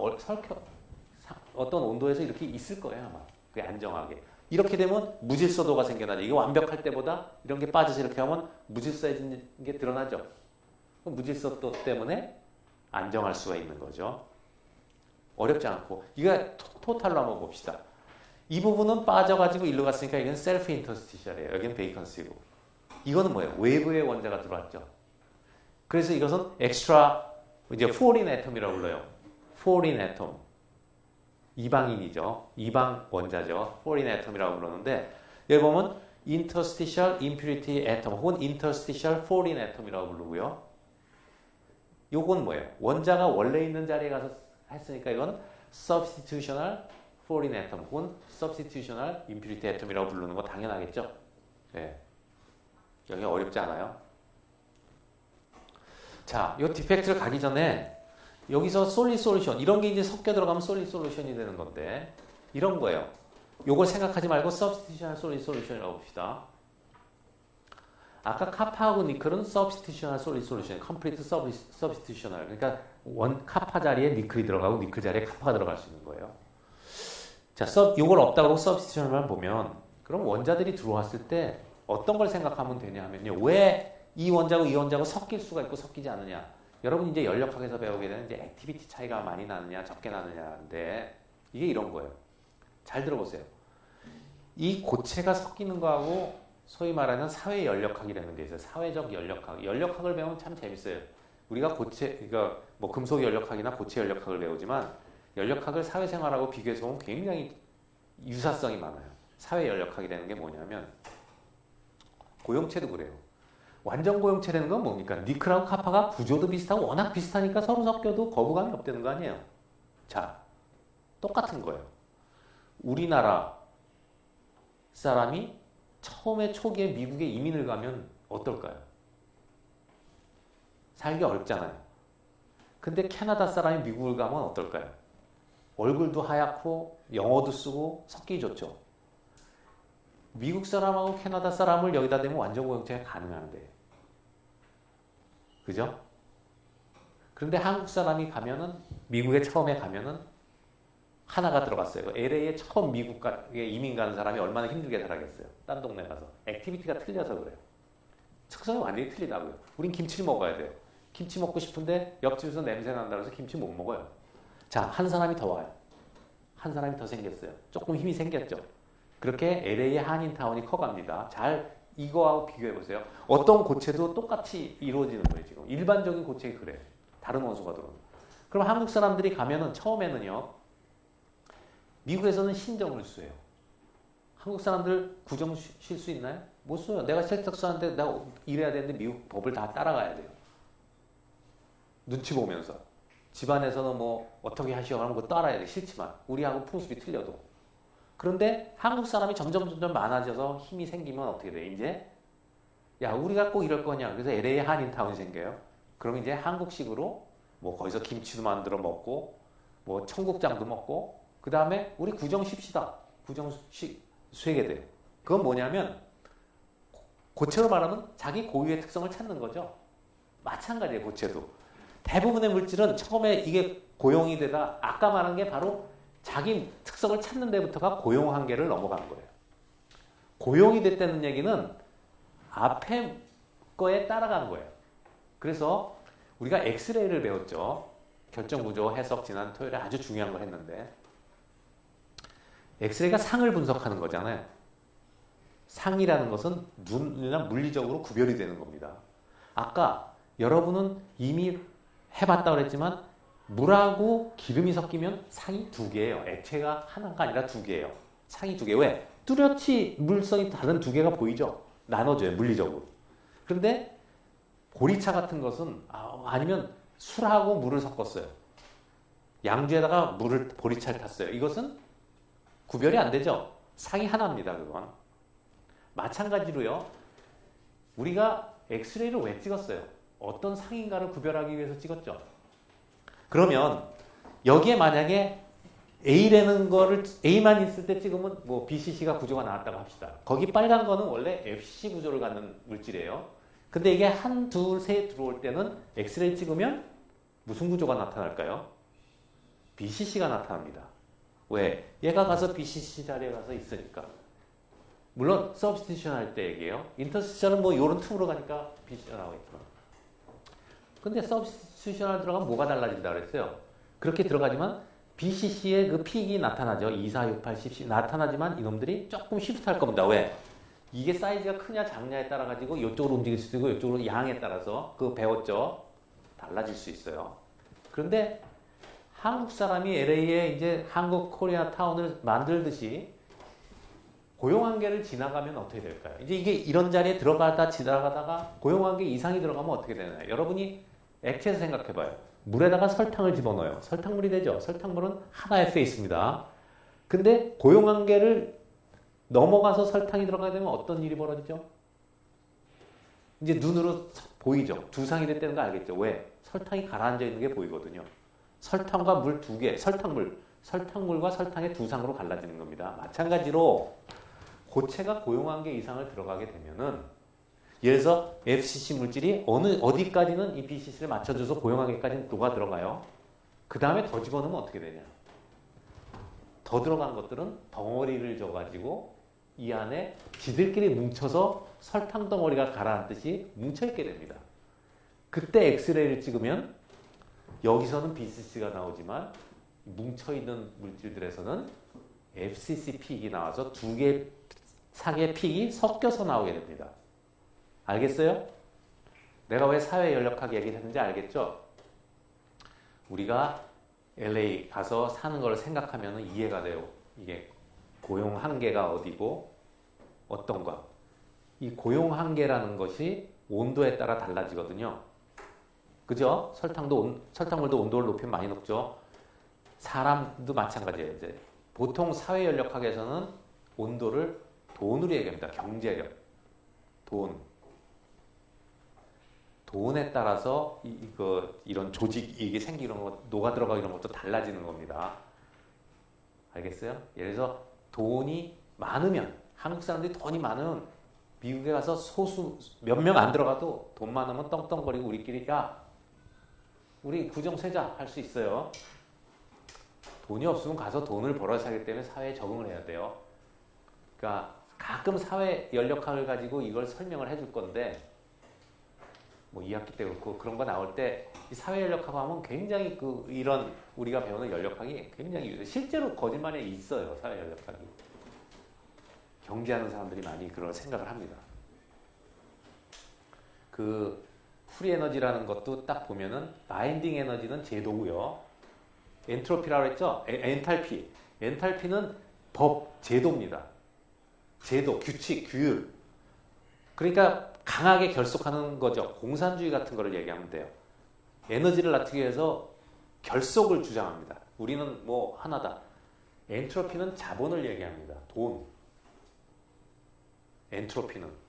어떤 온도에서 이렇게 있을 거예요. 아마. 그게 안정하게. 이렇게 되면 무질서도가 생겨나죠. 이게 완벽할 때보다 이런 게 빠져서 이렇게 하면 무질서해진 게 드러나죠. 무질서도 때문에 안정할 수가 있는 거죠. 어렵지 않고. 이거 토탈로 한번 봅시다. 이 부분은 빠져가지고 일로 갔으니까 이건 셀프 인터스티셜이에요. 여기는 베이컨시고. 이거는 뭐예요? 외부의 원자가 들어왔죠. 그래서 이것은 엑스트라, 이제 foreign atom이라고 불러요. foreign atom. 이방인이죠. 이방 원자죠. foreign atom이라고 부르는데 여기 보면 interstitial impurity atom 혹은 interstitial foreign atom이라고 부르고요. 요건 뭐예요? 원자가 원래 있는 자리에 가서 했으니까 이건 substitutional foreign atom 혹은 substitutional impurity atom이라고 부르는 거 당연하겠죠? 네. 여기 어렵지 않아요? 자, 요 디펙트를 가기 전에 여기서 솔리 솔루션 이런 게 이제 섞여 들어가면 솔리 솔루션이 되는 건데 이런 거예요. 요걸 생각하지 말고 substitutional 솔리 솔루션이라고 봅시다. 아까 카파하고 니클은 substitutional 솔리 솔루션, complete substitutional. 그러니까 카파 자리에 니클이 들어가고 니클 자리에 카파가 들어갈 수 있는 거예요. 자, 요걸 없다고 하고 substitution만 보면 그럼 원자들이 들어왔을 때 어떤 걸 생각하면 되냐 하면요. 왜 이 원자고 이 원자고 섞일 수가 있고 섞이지 않느냐. 여러분 이제 연력학에서 배우게 되는 이제 액티비티 차이가 많이 나느냐 적게 나느냐인데 이게 이런 거예요. 잘 들어보세요. 이 고체가 섞이는 거하고 소위 말하는 사회 연력학이라는 게 있어요. 사회적 연력학. 연력학을 배우면 참 재밌어요. 우리가 그러니까 뭐 금속 연력학이나 고체 연력학을 배우지만 연력학을 사회생활하고 비교해서 보면 굉장히 유사성이 많아요. 사회 연력학이라는 게 뭐냐면 고용체도 그래요. 완전 고용체라는 건 뭡니까? 니클하고 카파가 구조도 비슷하고 워낙 비슷하니까 서로 섞여도 거부감이 없다는 거 아니에요. 자, 똑같은 거예요. 우리나라 사람이 처음에 초기에 미국에 이민을 가면 어떨까요? 살기 어렵잖아요. 근데 캐나다 사람이 미국을 가면 어떨까요? 얼굴도 하얗고 영어도 쓰고 섞기 좋죠. 미국 사람하고 캐나다 사람을 여기다 대면 완전 고용체가 가능한데. 그죠? 그런데 한국 사람이 가면은, 미국에 처음에 가면은 하나가 들어갔어요. LA에 처음 미국에 이민 가는 사람이 얼마나 힘들게 살아겠어요. 딴 동네 가서. 액티비티가 틀려서 그래요. 특성이 완전히 틀리다고요. 우린 김치를 먹어야 돼요. 김치 먹고 싶은데 옆집에서 냄새 난다고 해서 김치 못 먹어요. 자, 한 사람이 더 와요. 한 사람이 더 생겼어요. 조금 힘이 생겼죠. 그렇게 LA의 한인타운이 커갑니다. 잘 이거하고 비교해보세요. 어떤 고체도 똑같이 이루어지는 거예요. 지금 일반적인 고체가 그래요. 다른 원소가 들어오는. 그럼 한국 사람들이 가면은 처음에는요. 미국에서는 신정을 써요. 한국 사람들 구정 쉴 수 있나요? 못 써요. 내가 세탁소 하는데 내가 일해야 되는데 미국 법을 다 따라가야 돼요. 눈치 보면서. 집안에서는 뭐 어떻게 하시오 하면 그거 따라야 돼. 싫지만. 우리하고 풍습이 틀려도. 그런데 한국 사람이 점점 많아져서 힘이 생기면 어떻게 돼? 이제 야 우리가 꼭 이럴 거냐? 그래서 LA 한인타운이 생겨요. 그럼 이제 한국식으로 뭐 거기서 김치도 만들어 먹고 뭐 청국장도 먹고 그 다음에 우리 구정 쉽시다. 구정 쉬게 돼요. 그건 뭐냐면 고체로 말하면 자기 고유의 특성을 찾는 거죠. 마찬가지예요. 고체도. 대부분의 물질은 처음에 이게 고용이 되다 아까 말한 게 바로 자기 특성을 찾는 데부터가 고용 한계를 넘어간 거예요. 고용이 됐다는 얘기는 앞에 거에 따라가는 거예요. 그래서 우리가 엑스레이를 배웠죠. 결정구조 해석 지난 토요일에 아주 중요한 걸 했는데 엑스레이가 상을 분석하는 거잖아요. 상이라는 것은 눈이나 물리적으로 구별이 되는 겁니다. 아까 여러분은 이미 해봤다고 그랬지만 물하고 기름이 섞이면 상이 두 개예요. 액체가 하나가 아니라 두 개예요. 상이 두 개. 왜? 뚜렷이 물성이 다른 두 개가 보이죠? 나눠져요. 물리적으로. 그런데 보리차 같은 것은 아니면 술하고 물을 섞었어요. 양주에다가 보리차를 탔어요. 이것은 구별이 안 되죠? 상이 하나입니다. 그건. 마찬가지로요. 우리가 엑스레이를 왜 찍었어요? 어떤 상인가를 구별하기 위해서 찍었죠. 그러면 여기에 만약에 A라는 거를 A만 있을 때 찍으면 뭐 BCC가 구조가 나왔다고 합시다. 거기 빨간 거는 원래 FCC 구조를 갖는 물질이에요. 근데 이게 한, 둘, 셋 들어올 때는 엑스레이 찍으면 무슨 구조가 나타날까요? BCC가 나타납니다. 왜? 얘가 가서 BCC 자리에 가서 있으니까. 물론 서브스티션 할 때 얘기해요. 인터스티션은 뭐 요런 틈으로 가니까 BCC가 나오겠구나. 근데 서브스티션을 들어가면 뭐가 달라진다 그랬어요? 그렇게 들어가지만 BCC의 그 픽이 나타나죠. 2, 4, 6, 8, 10 나타나지만 이놈들이 조금 시프트할 겁니다. 왜? 이게 사이즈가 크냐 작냐에 따라 가지고 이쪽으로 움직일 수도 있고 이쪽으로 양에 따라서 그 배웠죠. 달라질 수 있어요. 그런데 한국 사람이 LA에 이제 한국 코리아 타운을 만들듯이 고용한계를 지나가면 어떻게 될까요? 이제 이게 이런 자리에 들어가다 지나가다가 고용한계 이상이 들어가면 어떻게 되나요? 여러분이 액체에서 생각해봐요. 물에다가 설탕을 집어넣어요. 설탕물이 되죠. 설탕물은 하나에 fe 있습니다. 근데 고용한계를 넘어가서 설탕이 들어가게 되면 어떤 일이 벌어지죠? 이제 눈으로 보이죠. 두상이 됐다는 거 알겠죠? 왜? 설탕이 가라앉아 있는 게 보이거든요. 설탕과 물 두 개, 설탕물과 설탕의 두 상으로 갈라지는 겁니다. 마찬가지로 고체가 고용한계 이상을 들어가게 되면은 예를 들어서 FCC 물질이 어디까지는 이 BCC를 맞춰줘서 고용한계까지는 녹아 들어가요. 그 다음에 더 집어넣으면 어떻게 되냐? 더 들어간 것들은 덩어리를 져가지고 이 안에 지들끼리 뭉쳐서 설탕 덩어리가 가라앉듯이 뭉쳐있게 됩니다. 그때 엑스레이를 찍으면 여기서는 BCC가 나오지만 뭉쳐있는 물질들에서는 FCC 픽이 나와서 두 개 상의 픽이 섞여서 나오게 됩니다. 알겠어요? 내가 왜 사회연력학 얘기를 했는지 알겠죠? 우리가 LA 가서 사는 걸 생각하면 이해가 돼요. 이게 고용 한계가 어디고 어떤가. 이 고용 한계라는 것이 온도에 따라 달라지거든요. 그죠? 설탕물도 온도를 높이면 많이 녹죠. 사람도 마찬가지예요. 이제 보통 사회연력학에서는 온도를 돈으로 얘기합니다. 경제력. 돈에 따라서 이런 조직이 생기는 것, 녹아 들어가 이런 것도 달라지는 겁니다. 알겠어요? 예를 들어서 돈이 많으면, 한국 사람들이 돈이 많으면 미국에 가서 소수 몇 명 안 들어가도 돈 많으면 떵떵거리고 우리끼리 우리 구정 세자 할 수 있어요. 돈이 없으면 가서 돈을 벌어서 하기 때문에 사회에 적응을 해야 돼요. 그러니까 가끔 사회 연력학을 가지고 이걸 설명을 해줄 건데 뭐 2학기 때 그렇고 그런 거 나올 때 이 사회 연력학 하면 굉장히 이런 우리가 배우는 연력학이 굉장히 실제로 거짓말에 있어요. 사회 연력학이. 경제하는 사람들이 많이 그런 생각을 합니다. 프리 에너지라는 것도 딱 보면은 바인딩 에너지는 제도고요. 엔트로피라고 했죠? 엔탈피. 엔탈피는 법, 제도입니다. 제도, 규칙, 규율. 그러니까 강하게 결속하는 거죠. 공산주의 같은 거를 얘기하면 돼요. 에너지를 낮추기 위해서 결속을 주장합니다. 우리는 뭐 하나다. 엔트로피는 자본을 얘기합니다. 돈. 엔트로피는.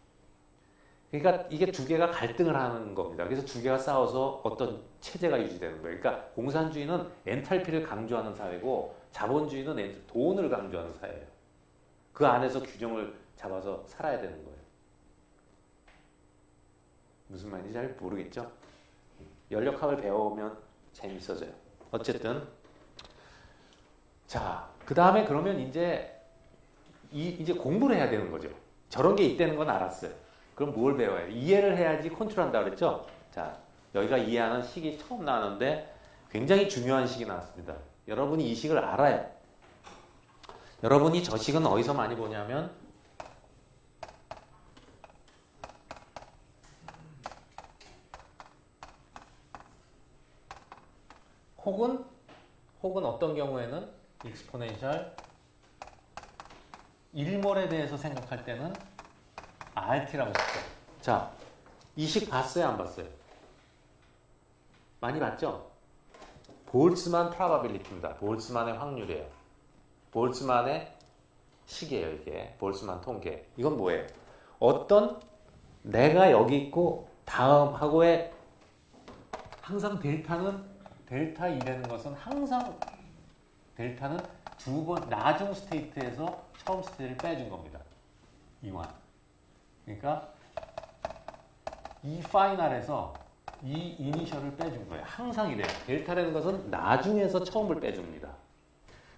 그러니까 이게 두 개가 갈등을 하는 겁니다. 그래서 두 개가 싸워서 어떤 체제가 유지되는 거예요. 그러니까 공산주의는 엔탈피를 강조하는 사회고 자본주의는 돈을 강조하는 사회예요. 그 안에서 균형을 잡아서 살아야 되는 거예요. 무슨 말인지 잘 모르겠죠? 연력학을 배워오면 재밌어져요. 어쨌든 자, 그 다음에 그러면 이제 공부를 해야 되는 거죠. 저런 게 있다는 건 알았어요. 그럼 뭘 배워야 돼? 이해를 해야지 컨트롤한다 그랬죠? 자, 여기가 이해하는 식이 처음 나왔는데 굉장히 중요한 식이 나왔습니다. 여러분이 이 식을 알아요. 여러분이 저 식은 어디서 많이 보냐면 혹은 어떤 경우에는 exponential 1몰에 대해서 생각할 때는 RT라고 쓰죠. 자, 이 식 봤어요? 안 봤어요? 많이 봤죠? 볼츠만 probability입니다. 볼츠만의 확률이에요. 볼츠만의 식이에요, 이게. 볼츠만 통계. 이건 뭐예요? 어떤 내가 여기 있고 다음하고의 항상 델타 2라는 것은 항상 델타는 두 번 나중 스테이트에서 처음 스테이트를 빼준 겁니다. 이완. 그러니까 이 파이널에서 이 이니셜을 빼준 거예요. 항상 이래요. 델타라는 것은 나중에서 처음을 빼줍니다.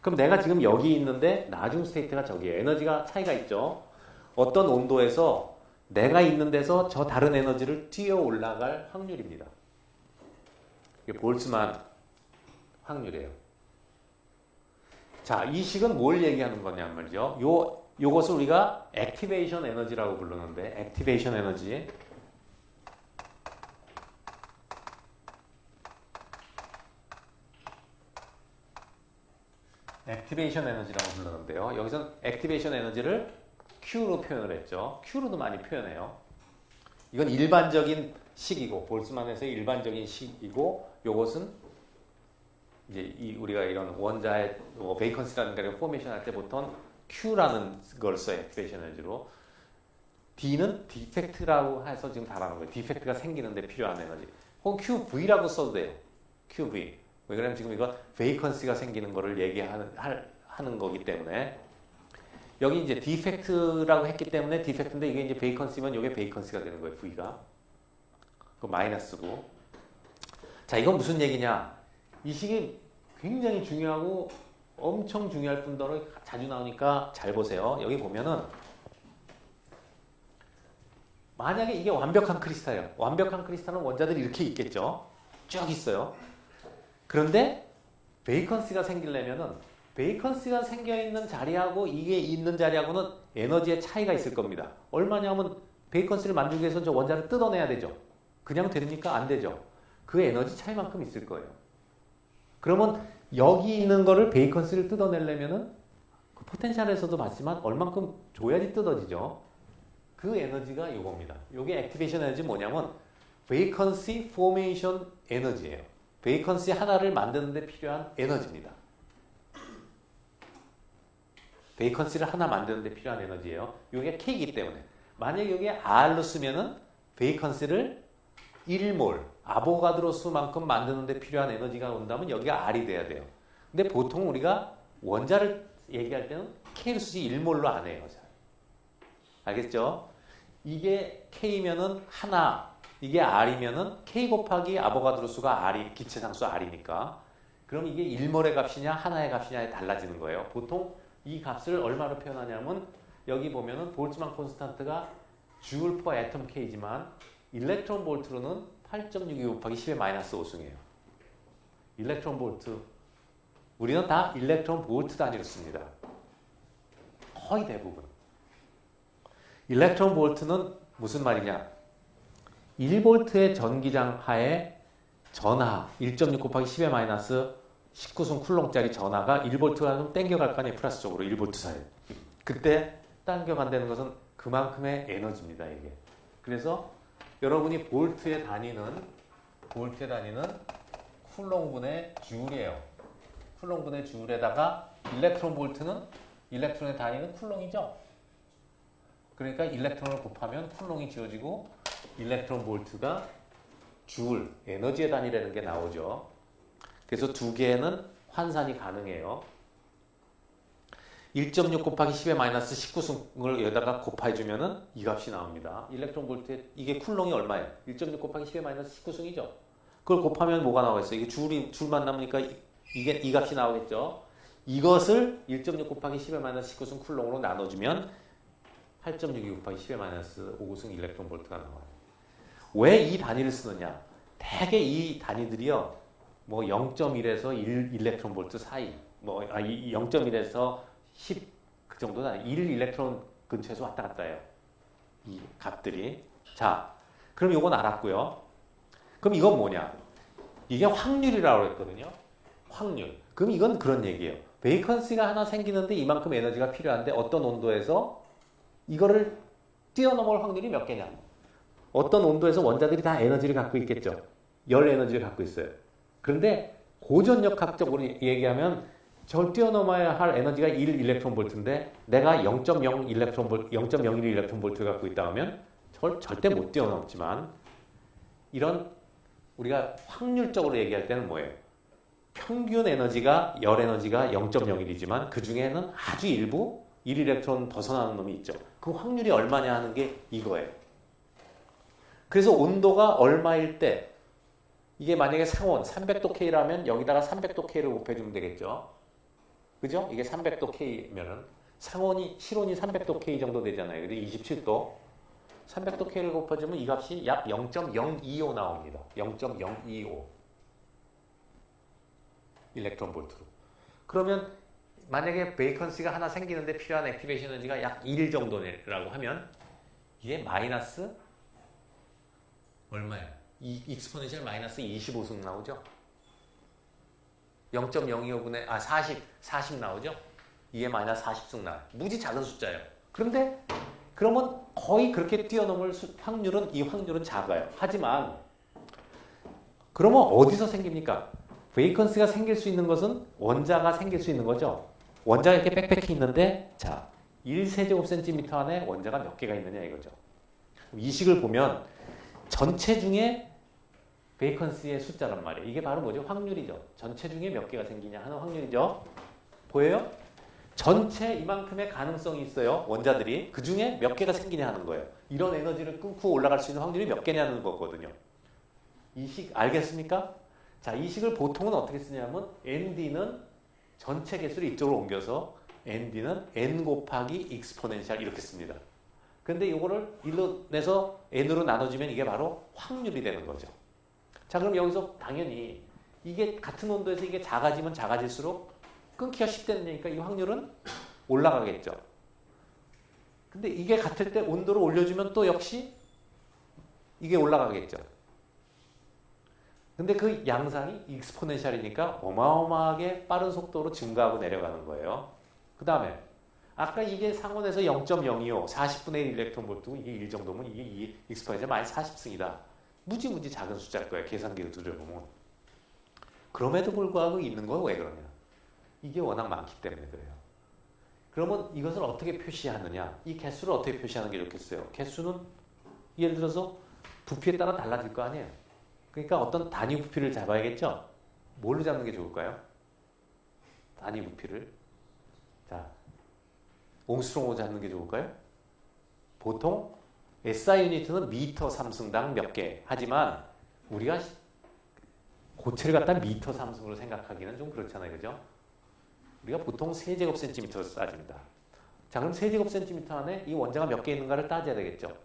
그럼 내가 지금 여기 있는데 나중 스테이트가 저기에 에너지가 차이가 있죠. 어떤 온도에서 내가 있는 데서 저 다른 에너지를 뛰어 올라갈 확률입니다. 이게 볼츠만 확률이에요. 자, 이 식은 뭘 얘기하는 거냐 말이죠. 요것을 우리가 액티베이션 에너지라고 부르는데, 액티베이션 에너지. 액티베이션 에너지라고 부르는데요. 여기서는 액티베이션 에너지를 Q로 표현을 했죠. Q로도 많이 표현해요. 이건 일반적인 식이고, 볼츠만에서의 일반적인 식이고, 요것은 이제 우리가 이런 원자의 베이컨스라는 걸 포메이션 할 때 보통 Q라는 걸 써요. 액티베이션 에너지로. D는 디펙트라고 해서 지금 달아놓은 거예요. 디펙트가 생기는데 필요한 에너지. 혹은 QV라고 써도 돼요. QV. 왜 그러냐면 지금 이건 베이컨스가 생기는 거를 얘기하는 거기 때문에 여기 이제 디펙트라고 했기 때문에 디펙트인데 이게 이제 베이컨스면 이게 베이컨스가 되는 거예요. V가. 그 마이너스고. 자, 이건 무슨 얘기냐? 이 식이 굉장히 중요하고 엄청 중요할 뿐더러 자주 나오니까 잘 보세요. 여기 보면은 만약에 이게 완벽한 크리스탈이에요. 완벽한 크리스탈은 원자들이 이렇게 있겠죠. 쭉 있어요. 그런데 베이컨스가 생기려면은 베이컨스가 생겨있는 자리하고 이게 있는 자리하고는 에너지의 차이가 있을 겁니다. 얼마냐면 베이컨스를 만들기 위해서 저 원자를 뜯어내야 되죠. 그냥 됩니까? 안 되죠. 그 에너지 차이만큼 있을 거예요. 그러면 여기 있는 거를 베이컨스를 뜯어내려면은 그 포텐셜에서도 봤지만 얼만큼 줘야지 뜯어지죠. 그 에너지가 이겁니다. 이게 액티베이션 에너지 뭐냐면 베이컨시 포메이션 에너지예요. 베이컨시 하나를 만드는 데 필요한 에너지입니다. 베이컨시를 하나 만드는 데 필요한 에너지예요. 이게 K이기 때문에 만약에 여기에 R로 쓰면은 베이컨시를 1몰 아보가드로 수만큼 만드는 데 필요한 에너지가 온다면 여기가 R이 돼야 돼요. 근데 보통 우리가 원자를 얘기할 때는 K로 쓰지 1몰로 안 해요. 알겠죠? 이게 K면은 하나, 이게 R이면은 K 곱하기 아보가드로 수가 R이 기체상수 R이니까 그럼 이게 1몰의 값이냐 하나의 값이냐에 달라지는 거예요. 보통 이 값을 얼마로 표현하냐면 여기 보면은 볼츠만 콘스탄트가 줄 퍼 애톰 K지만 일렉트론 볼트로는 8.62 곱하기 10의 마이너스 5승이에요. 일렉트론 볼트. 우리는 다 일렉트론 볼트 단위로 씁니다. 거의 대부분. 일렉트론 볼트는 무슨 말이냐? 1볼트의 전기장 하에 전하 1.6 곱하기 10의 마이너스 19승 쿨롱짜리 전하가 1볼트가 좀 땡겨갈 거 아니에요. 플러스 쪽으로 1볼트 사이. 그때 당겨간다는 것은 그만큼의 에너지입니다. 이게. 그래서 여러분이 볼트의 단위는 쿨롱분의 줄이에요. 쿨롱분의 줄에다가 일렉트론 볼트는 일렉트론의 단위는 쿨롱이죠. 그러니까 일렉트론을 곱하면 쿨롱이 지어지고 일렉트론 볼트가 줄, 에너지의 단위라는 게 나오죠. 그래서 두 개는 환산이 가능해요. 1.6 곱하기 10의 마이너스 19승을 여기다가 곱해주면은 이 값이 나옵니다. 일렉트론 볼트의 이게 쿨롱이 얼마예요? 1.6 곱하기 10의 마이너스 19승이죠. 그걸 곱하면 뭐가 나오겠어요? 이게 줄만 남으니까 이게 이 값이 나오겠죠. 이것을 1.6 곱하기 10의 마이너스 19승 쿨롱으로 나눠주면 8.62 곱하기 10의 마이너스 5승 일렉트론 볼트가 나와요. 왜 이 단위를 쓰느냐? 대개 이 단위들이요. 뭐 0.1에서 1 일렉트론 볼트 사이, 0.1에서 10 그 정도다. 1 일렉트론 근처에서 왔다 갔다 해요. 이 값들이. 자, 그럼 이건 알았고요. 그럼 이건 뭐냐? 이게 확률이라고 했거든요. 확률. 그럼 이건 그런 얘기예요. 베이컨시가 하나 생기는데 이만큼 에너지가 필요한데 어떤 온도에서 이거를 뛰어넘을 확률이 몇 개냐. 어떤 온도에서 원자들이 다 에너지를 갖고 있겠죠. 열 에너지를 갖고 있어요. 그런데 고전력학적으로 얘기하면 저걸 뛰어넘어야 할 에너지가 1 일렉트론 볼트인데 내가 0.0 일렉트론 볼트, 0.01 일렉트론 볼트를 갖고 있다 하면 저걸 절대 못 뛰어넘지만 이런 우리가 확률적으로 얘기할 때는 뭐예요? 평균 에너지가 열 에너지가 0.01이지만 그 중에는 아주 일부 1 일렉트론 벗어나는 놈이 있죠. 그 확률이 얼마냐 하는 게 이거예요. 그래서 온도가 얼마일 때 이게 만약에 상온 300도 K라면 여기다가 300도 K를 곱해주면 되겠죠. 그죠? 이게 300도 K면은 상온이 실온이 300도 K 정도 되잖아요. 근데 27도 300도 K를 곱해주면 이 값이 약 0.025 나옵니다. 0.025 일렉트론 볼트로. 그러면 만약에 베이컨시가 하나 생기는데 필요한 액티베이션 에너지가 약 1 정도라고 하면 이게 마이너스 얼마예요? 이 익스포넨셜 마이너스 25승 나오죠? 0.025분의 40 나오죠? 이게 마이너스 40승 나와요. 무지 작은 숫자예요. 그런데 그러면 거의 그렇게 뛰어넘을 확률은 이 확률은 작아요. 하지만 그러면 어디서 생깁니까? 베이컨시가 생길 수 있는 것은 원자가 생길 수 있는 거죠. 원자가 이렇게 빽빽히 있는데 자 1세제곱센티미터 안에 원자가 몇 개가 있느냐 이거죠. 이 식을 보면 전체 중에 베이컨시의 숫자란 말이에요. 이게 바로 뭐죠? 확률이죠. 전체 중에 몇 개가 생기냐 하는 확률이죠. 보여요? 전체 이만큼의 가능성이 있어요. 원자들이. 그 중에 몇 개가 생기냐 하는 거예요. 이런 에너지를 끊고 올라갈 수 있는 확률이 몇 개냐는 거거든요. 이 식 알겠습니까? 자, 이 식을 보통은 어떻게 쓰냐면 ND는 전체 개수를 이쪽으로 옮겨서 ND는 N 곱하기 익스포넨셜 이렇게 씁니다. 근데 이거를 1로 내서 N으로 나눠주면 이게 바로 확률이 되는 거죠. 자, 그럼 여기서 당연히 이게 같은 온도에서 이게 작아지면 작아질수록 끊기가 쉽다는 이 확률은 올라가겠죠. 근데 이게 같을 때 온도를 올려주면 또 역시 이게 올라가겠죠. 근데 그 양상이 익스포넨셜이니까 어마어마하게 빠른 속도로 증가하고 내려가는 거예요. 그 다음에 아까 이게 상온에서 0.025, 40분의 1 일렉트론 볼트고 이게 1 정도면 이게 익스포넨셜 마이너스 40승이다. 무지무지 작은 숫자일 거예요. 계산기를 두드려보면. 그럼에도 불구하고 있는 건 왜 그러냐. 이게 워낙 많기 때문에 그래요. 그러면 이것을 어떻게 표시하느냐. 이 개수를 어떻게 표시하는 게 좋겠어요. 개수는 예를 들어서 부피에 따라 달라질 거 아니에요. 그러니까 어떤 단위 부피를 잡아야겠죠. 뭘로 잡는 게 좋을까요? 단위 부피를. 자, 옹스트롱으로 잡는 게 좋을까요? 보통 SI 유니트는 미터 3승당 몇 개. 하지만 우리가 고체를 갖다 미터 3승으로 생각하기는 좀 그렇잖아요. 그죠? 우리가 보통 세제곱센티미터로 따집니다. 자, 그럼 세제곱센티미터 안에 이 원자가 몇 개 있는가를 따져야 되겠죠.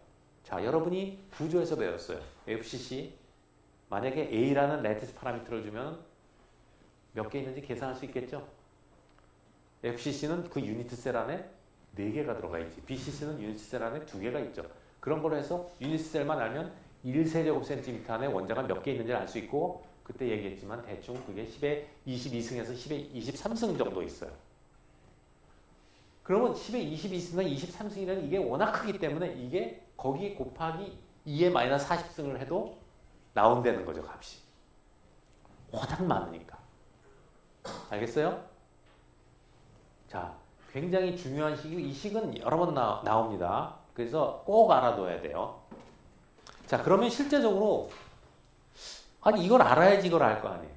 자, 여러분이 구조에서 배웠어요. FCC. 만약에 A라는 레티스 파라미터를 주면 몇 개 있는지 계산할 수 있겠죠? FCC는 그 유니트 셀 안에 4개가 들어가 있지. BCC는 유니트 셀 안에 2개가 있죠. 그런 걸로 해서 유니트 셀만 알면 1세제곱센티미터 안에 원자가 몇 개 있는지를 알 수 있고 그때 얘기했지만 대충 그게 10에 22승에서 10에 23승 정도 있어요. 그러면 10에 22승이나 23승이라는 이게 워낙 크기 때문에 이게 거기 곱하기 2에 마이너스 40승을 해도 나온다는 거죠, 값이. 워낙 많으니까. 알겠어요? 자, 굉장히 중요한 식이고 이 식은 여러 번 나옵니다. 그래서 꼭 알아둬야 돼요. 자, 그러면 실제적으로 아니 이걸 알아야지 이걸 알 거 아니에요.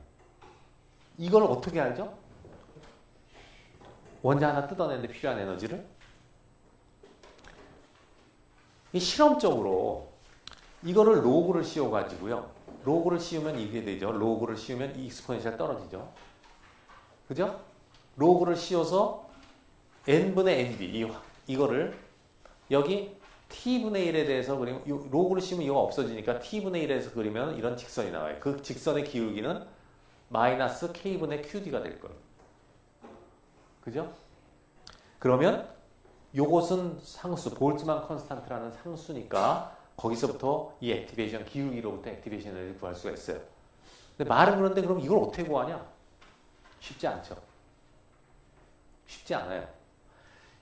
이걸 어떻게 알죠? 원자 하나 뜯어내는데 필요한 에너지를 이 실험적으로 이거를 로그를 씌워가지고요. 로그를 씌우면 이게 되죠. 로그를 씌우면 이 익스포넨셜 떨어지죠. 그죠? 로그를 씌워서 n분의 nd 이거를 여기 t분의 1에 대해서 그리면 로그를 씌우면 이거 없어지니까 t분의 1에서 그리면 이런 직선이 나와요. 그 직선의 기울기는 마이너스 k분의 qd가 될 거예요. 그죠? 그러면 요것은 상수, 볼츠만 컨스탄트라는 상수니까 거기서부터 이 액티베이션, 기울기로부터 액티베이션 에너지를 구할 수가 있어요. 근데 말은 그런데 그럼 이걸 어떻게 구하냐? 쉽지 않죠. 쉽지 않아요.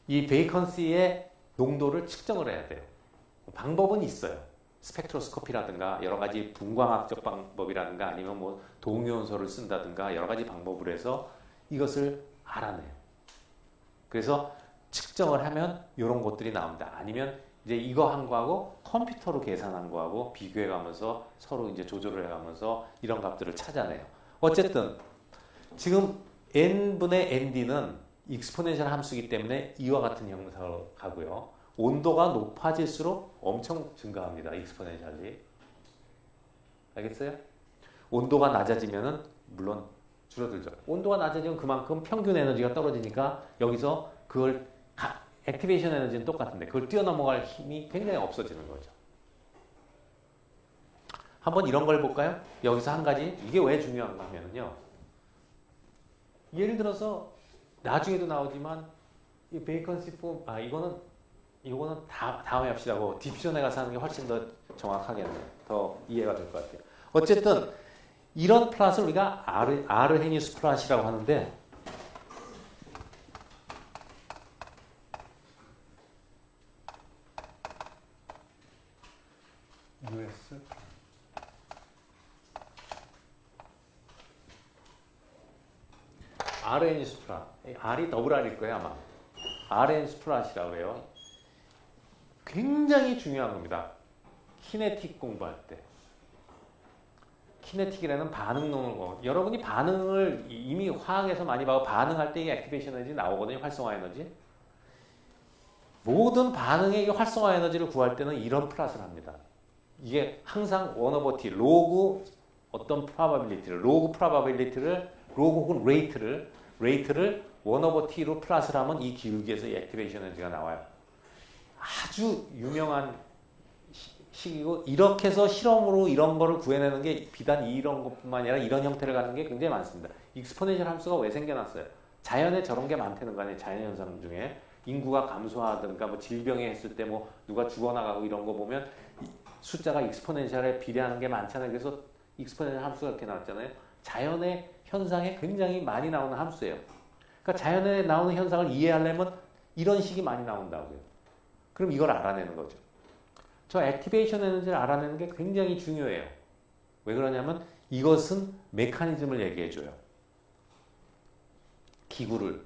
이 베이컨시의 농도를 측정을 해야 돼요. 방법은 있어요. 스펙트로스코피라든가 여러 가지 분광학적 방법이라든가 아니면 뭐 동위원소를 쓴다든가 여러 가지 방법을 해서 이것을 알아내요. 그래서 측정을 하면 이런 것들이 나옵니다. 아니면 이제 이거 한 거하고 컴퓨터로 계산한 거하고 비교해 가면서 서로 이제 조절을 해 가면서 이런 값들을 찾아내요. 어쨌든 지금 n분의 nd는 익스포넨셜 함수이기 때문에 이와 같은 형상으로 가고요. 온도가 높아질수록 엄청 증가합니다. 익스포넨셜이. 알겠어요? 온도가 낮아지면은 물론 줄어들죠. 온도가 낮아지면 그만큼 평균 에너지가 떨어지니까 여기서 그걸 액티베이션 에너지는 똑같은데 그걸 뛰어넘어갈 힘이 굉장히 없어지는 거죠. 한번 이런 걸 볼까요? 여기서 한 가지 이게 왜 중요한가 하면요. 예를 들어서 나중에도 나오지만 이 베이컨시 폼 이거는 다음에 합시다고 디퓨전에 가서 하는 게 훨씬 더 정확하겠네요. 더 이해가 될 것 같아요. 어쨌든 이런 플랫을 우리가 아르헤니우스 플랫이라고 하는데 US 아르헤니우스 플랫 R이 더블 R일 거예요 아마. 아르헤니우스 플랫이라고 해요. 굉장히 중요한 겁니다. 키네틱 공부할 때. 키네틱이라는 반응론을 여러분이 반응을 이미 화학에서 많이 봐도 반응할 때 이 액티베이션 에너지 나오거든요. 활성화 에너지. 모든 반응의 활성화 에너지를 구할 때는 이런 플랫을 합니다. 이게 항상 1/t 로그 어떤 프로바빌리티를 로그 혹은 레이트를 1/t로 플랫을 하면 이 기울기에서 이 액티베이션 에너지가 나와요. 아주 유명한 식이고 이렇게 해서 실험으로 이런 거를 구해내는 게 비단 이런 것뿐만 아니라 이런 형태를 갖는 게 굉장히 많습니다. 익스포넨셜 함수가 왜 생겨났어요? 자연에 저런 게 많다는 거 아니에요. 자연현상 중에 인구가 감소하든가 뭐 질병에 했을 때 뭐 누가 죽어나가고 이런 거 보면 숫자가 익스포넨셜에 비례하는 게 많잖아요. 그래서 익스포넨셜 함수가 이렇게 나왔잖아요. 자연의 현상에 굉장히 많이 나오는 함수예요. 그러니까 자연에 나오는 현상을 이해하려면 이런 식이 많이 나온다고요. 그럼 이걸 알아내는 거죠. 저 액티베이션 에너지를 알아내는 게 굉장히 중요해요. 왜 그러냐면 이것은 메커니즘을 얘기해줘요. 기구를.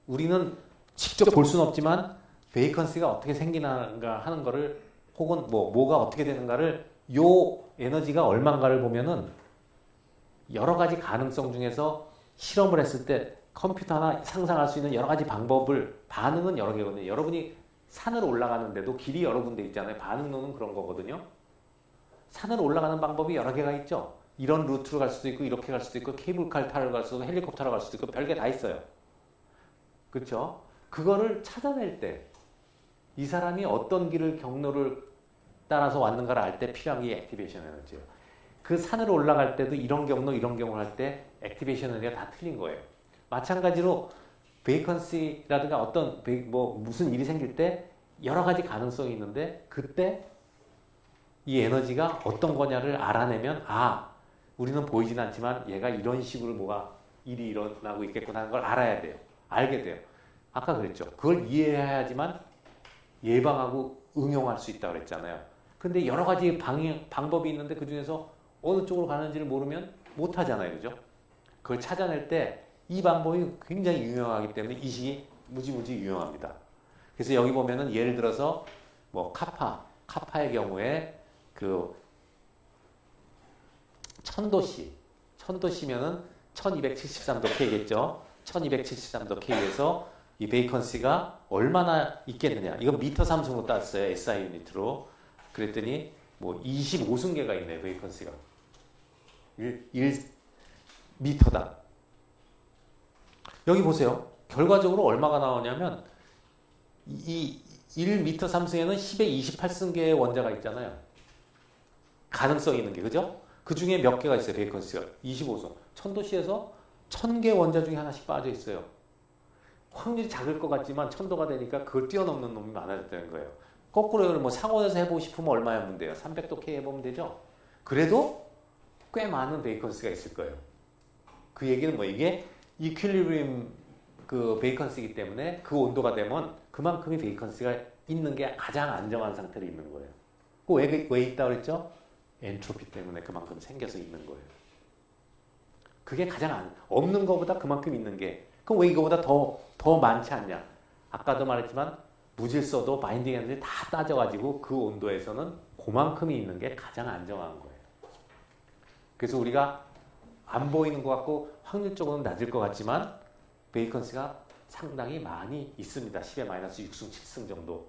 우리는 직접 볼 수는 없지만 베이컨시가 어떻게 생기는가 하는 거를 혹은 뭐가 어떻게 되는가를 요 에너지가 얼마인가를 보면은 여러 가지 가능성 중에서 실험을 했을 때 컴퓨터나 상상할 수 있는 여러 가지 방법을 반응은 여러 개거든요. 여러분이 산으로 올라가는데도 길이 여러 군데 있잖아요. 반응론은 그런 거거든요. 산으로 올라가는 방법이 여러 개가 있죠. 이런 루트로 갈 수도 있고 이렇게 갈 수도 있고 케이블카를 타러 갈 수도 있고 헬리콥터로 갈 수도 있고 별게 다 있어요. 그렇죠? 그거를 찾아낼 때 이 사람이 어떤 길을 경로를 따라서 왔는가를 알 때 필요한 게 액티베이션 에너지예요. 그 산으로 올라갈 때도 이런 경우를 할 때 액티베이션 에너지가 다 틀린 거예요. 마찬가지로 베이컨시라든가 어떤 무슨 일이 생길 때 여러 가지 가능성이 있는데 그때 이 에너지가 어떤 거냐를 알아내면 우리는 보이진 않지만 얘가 이런 식으로 뭐가 일이 일어나고 있겠구나 하는 걸 알아야 돼요. 알게 돼요. 아까 그랬죠. 그걸 이해해야지만 예방하고 응용할 수 있다고 그랬잖아요. 근데 여러 가지 방법이 있는데 그 중에서 어느 쪽으로 가는지를 모르면 못 하잖아요. 그죠? 그걸 찾아낼 때 이 방법이 굉장히 유용하기 때문에 이 식이 무지무지 유용합니다. 그래서 여기 보면은 예를 들어서 뭐 카파의 경우에 그 천도씨면은 1273도 K겠죠. 1273도 K에서 이 베이컨시가 얼마나 있겠느냐. 이건 미터 삼승으로 땄어요. SI 유니트로. 그랬더니 뭐 25승계가 있네요. 베이컨시가. 1미터당. 여기 보세요. 결과적으로 얼마가 나오냐면 이 1m 3승에는 10의 28승계의 원자가 있잖아요. 가능성이 있는 게. 그죠? 그 중에 몇 개가 있어요. 베이컨시가. 25승. 천도시에서 1000개 원자 중에 하나씩 빠져 있어요. 확률이 작을 것 같지만 천도가 되니까 그걸 뛰어넘는 놈이 많아졌다는 거예요. 거꾸로 뭐 상온에서 해보고 싶으면 얼마면 돼요? 300도 K 해보면 되죠? 그래도 꽤 많은 베이컨시가 있을 거예요. 그 얘기는 뭐 이게 이퀄리브리움 그 베이컨시이기 때문에 그 온도가 되면 그만큼이 베이컨시가 있는 게 가장 안정한 상태로 있는 거예요. 왜 있다 그랬죠? 엔트로피 때문에 그만큼 생겨서 있는 거예요. 그게 가장 없는 것보다 그만큼 있는 게, 그럼 왜 이거보다 더 많지 않냐? 아까도 말했지만 무질서도 바인딩 에너지 다 따져가지고 그 온도에서는 그만큼이 있는 게 가장 안정한 거예요. 그래서 우리가 안 보이는 것 같고 확률적으로는 낮을 것 같지만 베이컨시가 상당히 많이 있습니다. 10의 마이너스 6승, 7승 정도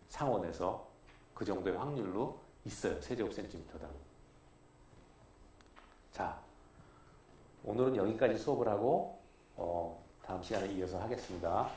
상온에서 그 정도의 확률로 있어요. 세제곱센티미터당. 자, 오늘은 여기까지 수업을 하고 다음 시간에 이어서 하겠습니다.